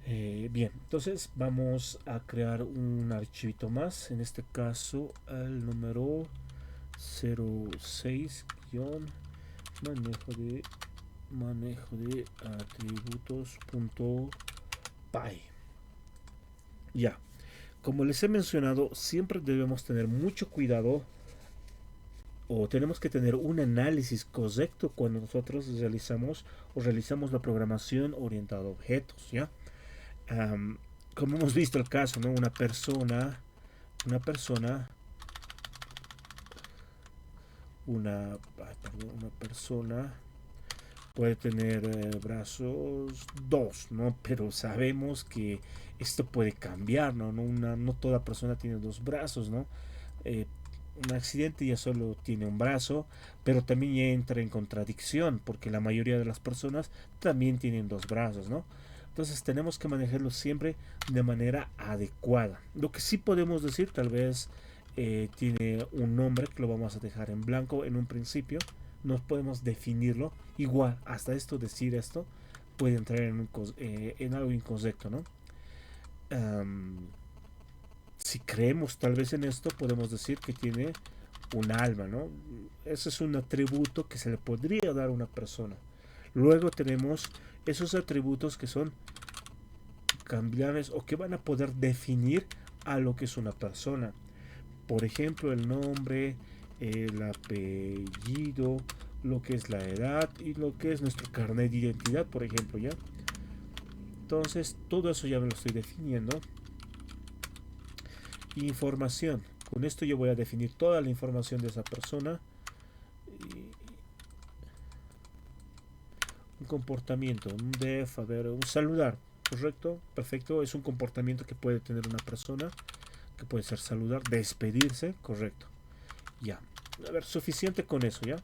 Speaker 1: Bien, entonces vamos a crear un archivito más, en este caso el número 06-manejo de atributos.py. Ya, como les he mencionado, siempre debemos tener mucho cuidado o tenemos que tener un análisis correcto cuando nosotros realizamos la programación orientada a objetos, ¿ya? Um, Como hemos visto el caso, ¿no? Una persona, una persona puede tener brazos dos, ¿no? Pero sabemos que esto puede cambiar, ¿no? No toda persona tiene dos brazos, ¿no? Eh, un accidente ya solo tiene un brazo, pero también entra en contradicción, porque la mayoría de las personas también tienen dos brazos, ¿no? Entonces tenemos que manejarlo siempre de manera adecuada. Lo que sí podemos decir, tal vez tiene un nombre que lo vamos a dejar en blanco en un principio, no podemos definirlo. Igual, hasta esto, decir esto, puede entrar en algo incorrecto, ¿no? Um, si creemos tal vez en esto, podemos decir que tiene un alma, ¿no? Ese es un atributo que se le podría dar a una persona. Luego tenemos esos atributos que son cambiables o que van a poder definir a lo que es una persona. Por ejemplo, el nombre, el apellido, lo que es la edad y lo que es nuestro carnet de identidad, por ejemplo, ¿ya? Entonces, todo eso ya me lo estoy definiendo. Información. Con esto yo voy a definir toda la información de esa persona. Y un comportamiento, un def, a ver, un saludar, ¿correcto? Perfecto, es un comportamiento que puede tener una persona, que puede ser saludar, despedirse, correcto. Ya, a ver, suficiente con eso, ¿ya?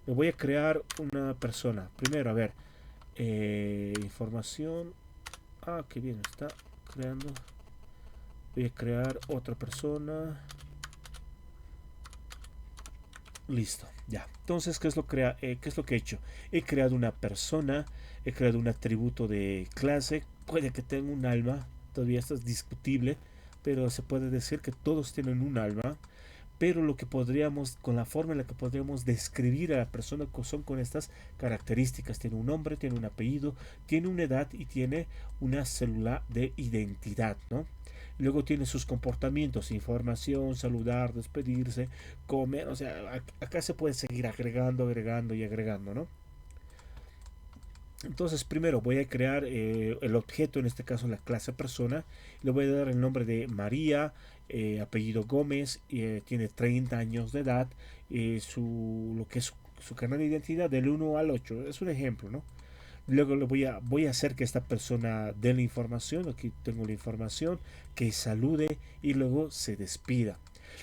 Speaker 1: Me voy a crear una persona. Primero, a ver, información. Ah, qué bien, está creando. Voy a crear otra persona. Listo, ya. Entonces, ¿qué es lo que he hecho? He creado una persona, he creado un atributo de clase, puede que tenga un alma, todavía esto es discutible, pero se puede decir que todos tienen un alma, pero lo que podríamos, con la forma en la que podríamos describir a la persona son con estas características. Tiene un nombre, tiene un apellido, tiene una edad y tiene una célula de identidad, ¿no? Luego tiene sus comportamientos, información, saludar, despedirse, comer, o sea, acá se puede seguir agregando y agregando, ¿no? Entonces primero voy a crear el objeto, en este caso la clase persona, le voy a dar el nombre de María, apellido Gómez, tiene 30 años de edad, lo que es su carnet de identidad del 1 al 8, es un ejemplo, ¿no? Luego voy a hacer que esta persona dé la información, aquí tengo la información, que salude y luego se despida.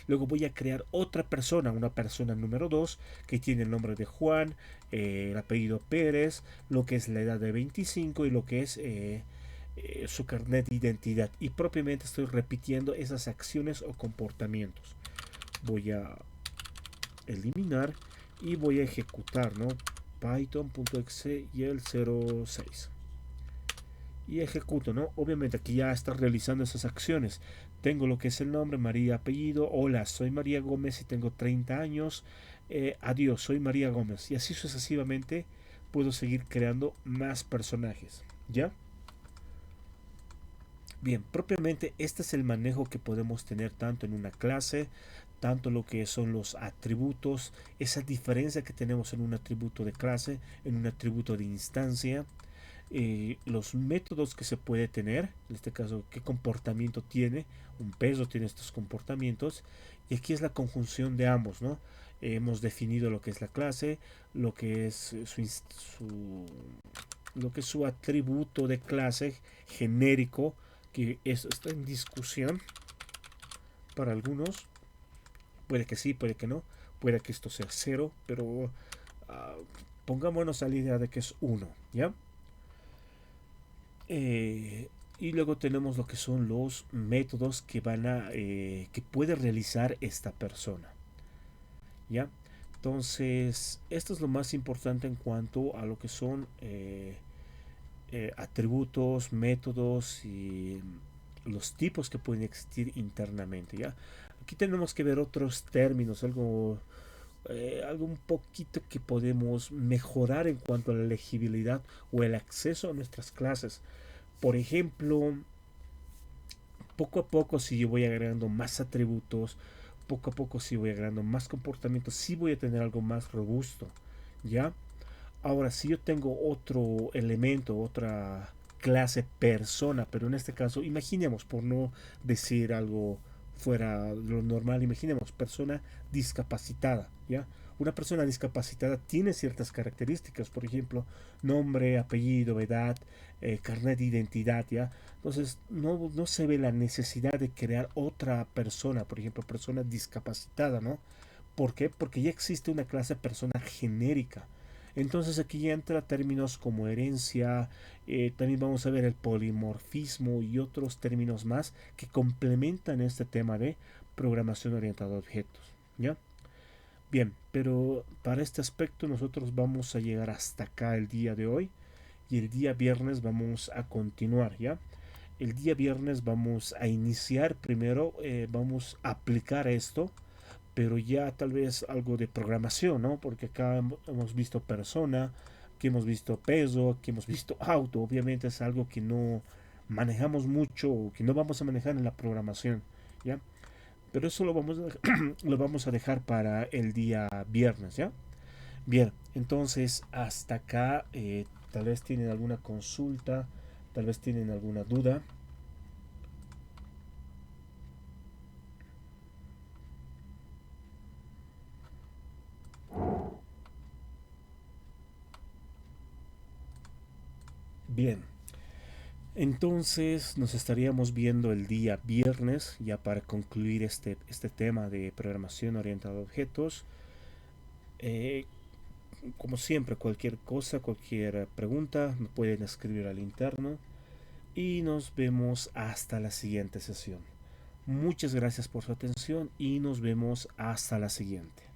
Speaker 1: Luego voy a crear otra persona, una persona número 2 que tiene el nombre de Juan, el apellido Pérez, lo que es la edad de 25 y lo que es su carnet de identidad. Y propiamente estoy repitiendo esas acciones o comportamientos. Voy a eliminar y voy a ejecutar, ¿no? Python.exe y el 06 y ejecuto, ¿no? Obviamente aquí ya está realizando esas acciones. Tengo lo que es el nombre, María, apellido, hola, soy María Gómez y tengo 30 años, adiós, soy María Gómez. Y así sucesivamente puedo seguir creando más personajes, ¿ya? Bien, propiamente este es el manejo que podemos tener tanto en una clase, tanto lo que son los atributos, esa diferencia que tenemos en un atributo de clase, en un atributo de instancia, los métodos que se puede tener, en este caso qué comportamiento tiene, un peso tiene estos comportamientos, y aquí es la conjunción de ambos, ¿no? Hemos definido lo que es la clase, lo que es lo que es su atributo de clase genérico, que eso está en discusión para algunos, puede que sí, puede que no, puede que esto sea 0, pero pongámonos a la idea de que es 1, ¿ya? Eh, y luego tenemos lo que son los métodos que puede realizar esta persona. ¿Ya? Entonces, esto es lo más importante en cuanto a lo que son atributos, métodos y los tipos que pueden existir internamente. ¿Ya? Aquí tenemos que ver otros términos, algo un poquito que podemos mejorar en cuanto a la legibilidad o el acceso a nuestras clases. Por ejemplo, poco a poco si yo voy agregando más atributos, poco a poco si voy agregando más comportamientos, si voy a tener algo más robusto, ¿ya? Ahora, si yo tengo otro elemento, otra clase persona, pero en este caso, imaginemos, por no decir algo fuera de lo normal, imaginemos persona discapacitada, ¿ya? Una persona discapacitada tiene ciertas características, por ejemplo, nombre, apellido, edad, carnet de identidad, ¿ya? Entonces, no se ve la necesidad de crear otra persona, por ejemplo, persona discapacitada, ¿no? ¿Por qué? Porque ya existe una clase persona genérica. Entonces aquí ya entra términos como herencia, también vamos a ver el polimorfismo y otros términos más que complementan este tema de programación orientada a objetos. ¿Ya? Bien, pero para este aspecto nosotros vamos a llegar hasta acá el día de hoy y el día viernes vamos a continuar, ¿ya? El día viernes vamos a iniciar primero, vamos a aplicar esto, pero ya tal vez algo de programación, ¿no? Porque acá hemos visto persona, aquí hemos visto peso, aquí hemos visto auto, obviamente es algo que no manejamos mucho o que no vamos a manejar en la programación, ¿ya? Pero eso lo vamos a dejar para el día viernes, ¿ya? Bien, entonces hasta acá tal vez tienen alguna consulta, tal vez tienen alguna duda. Bien, entonces nos estaríamos viendo el día viernes ya para concluir este tema de programación orientada a objetos. Eh, Como siempre, cualquier cosa, cualquier pregunta, me pueden escribir al interno y nos vemos hasta la siguiente sesión. Muchas gracias por su atención y nos vemos hasta la siguiente.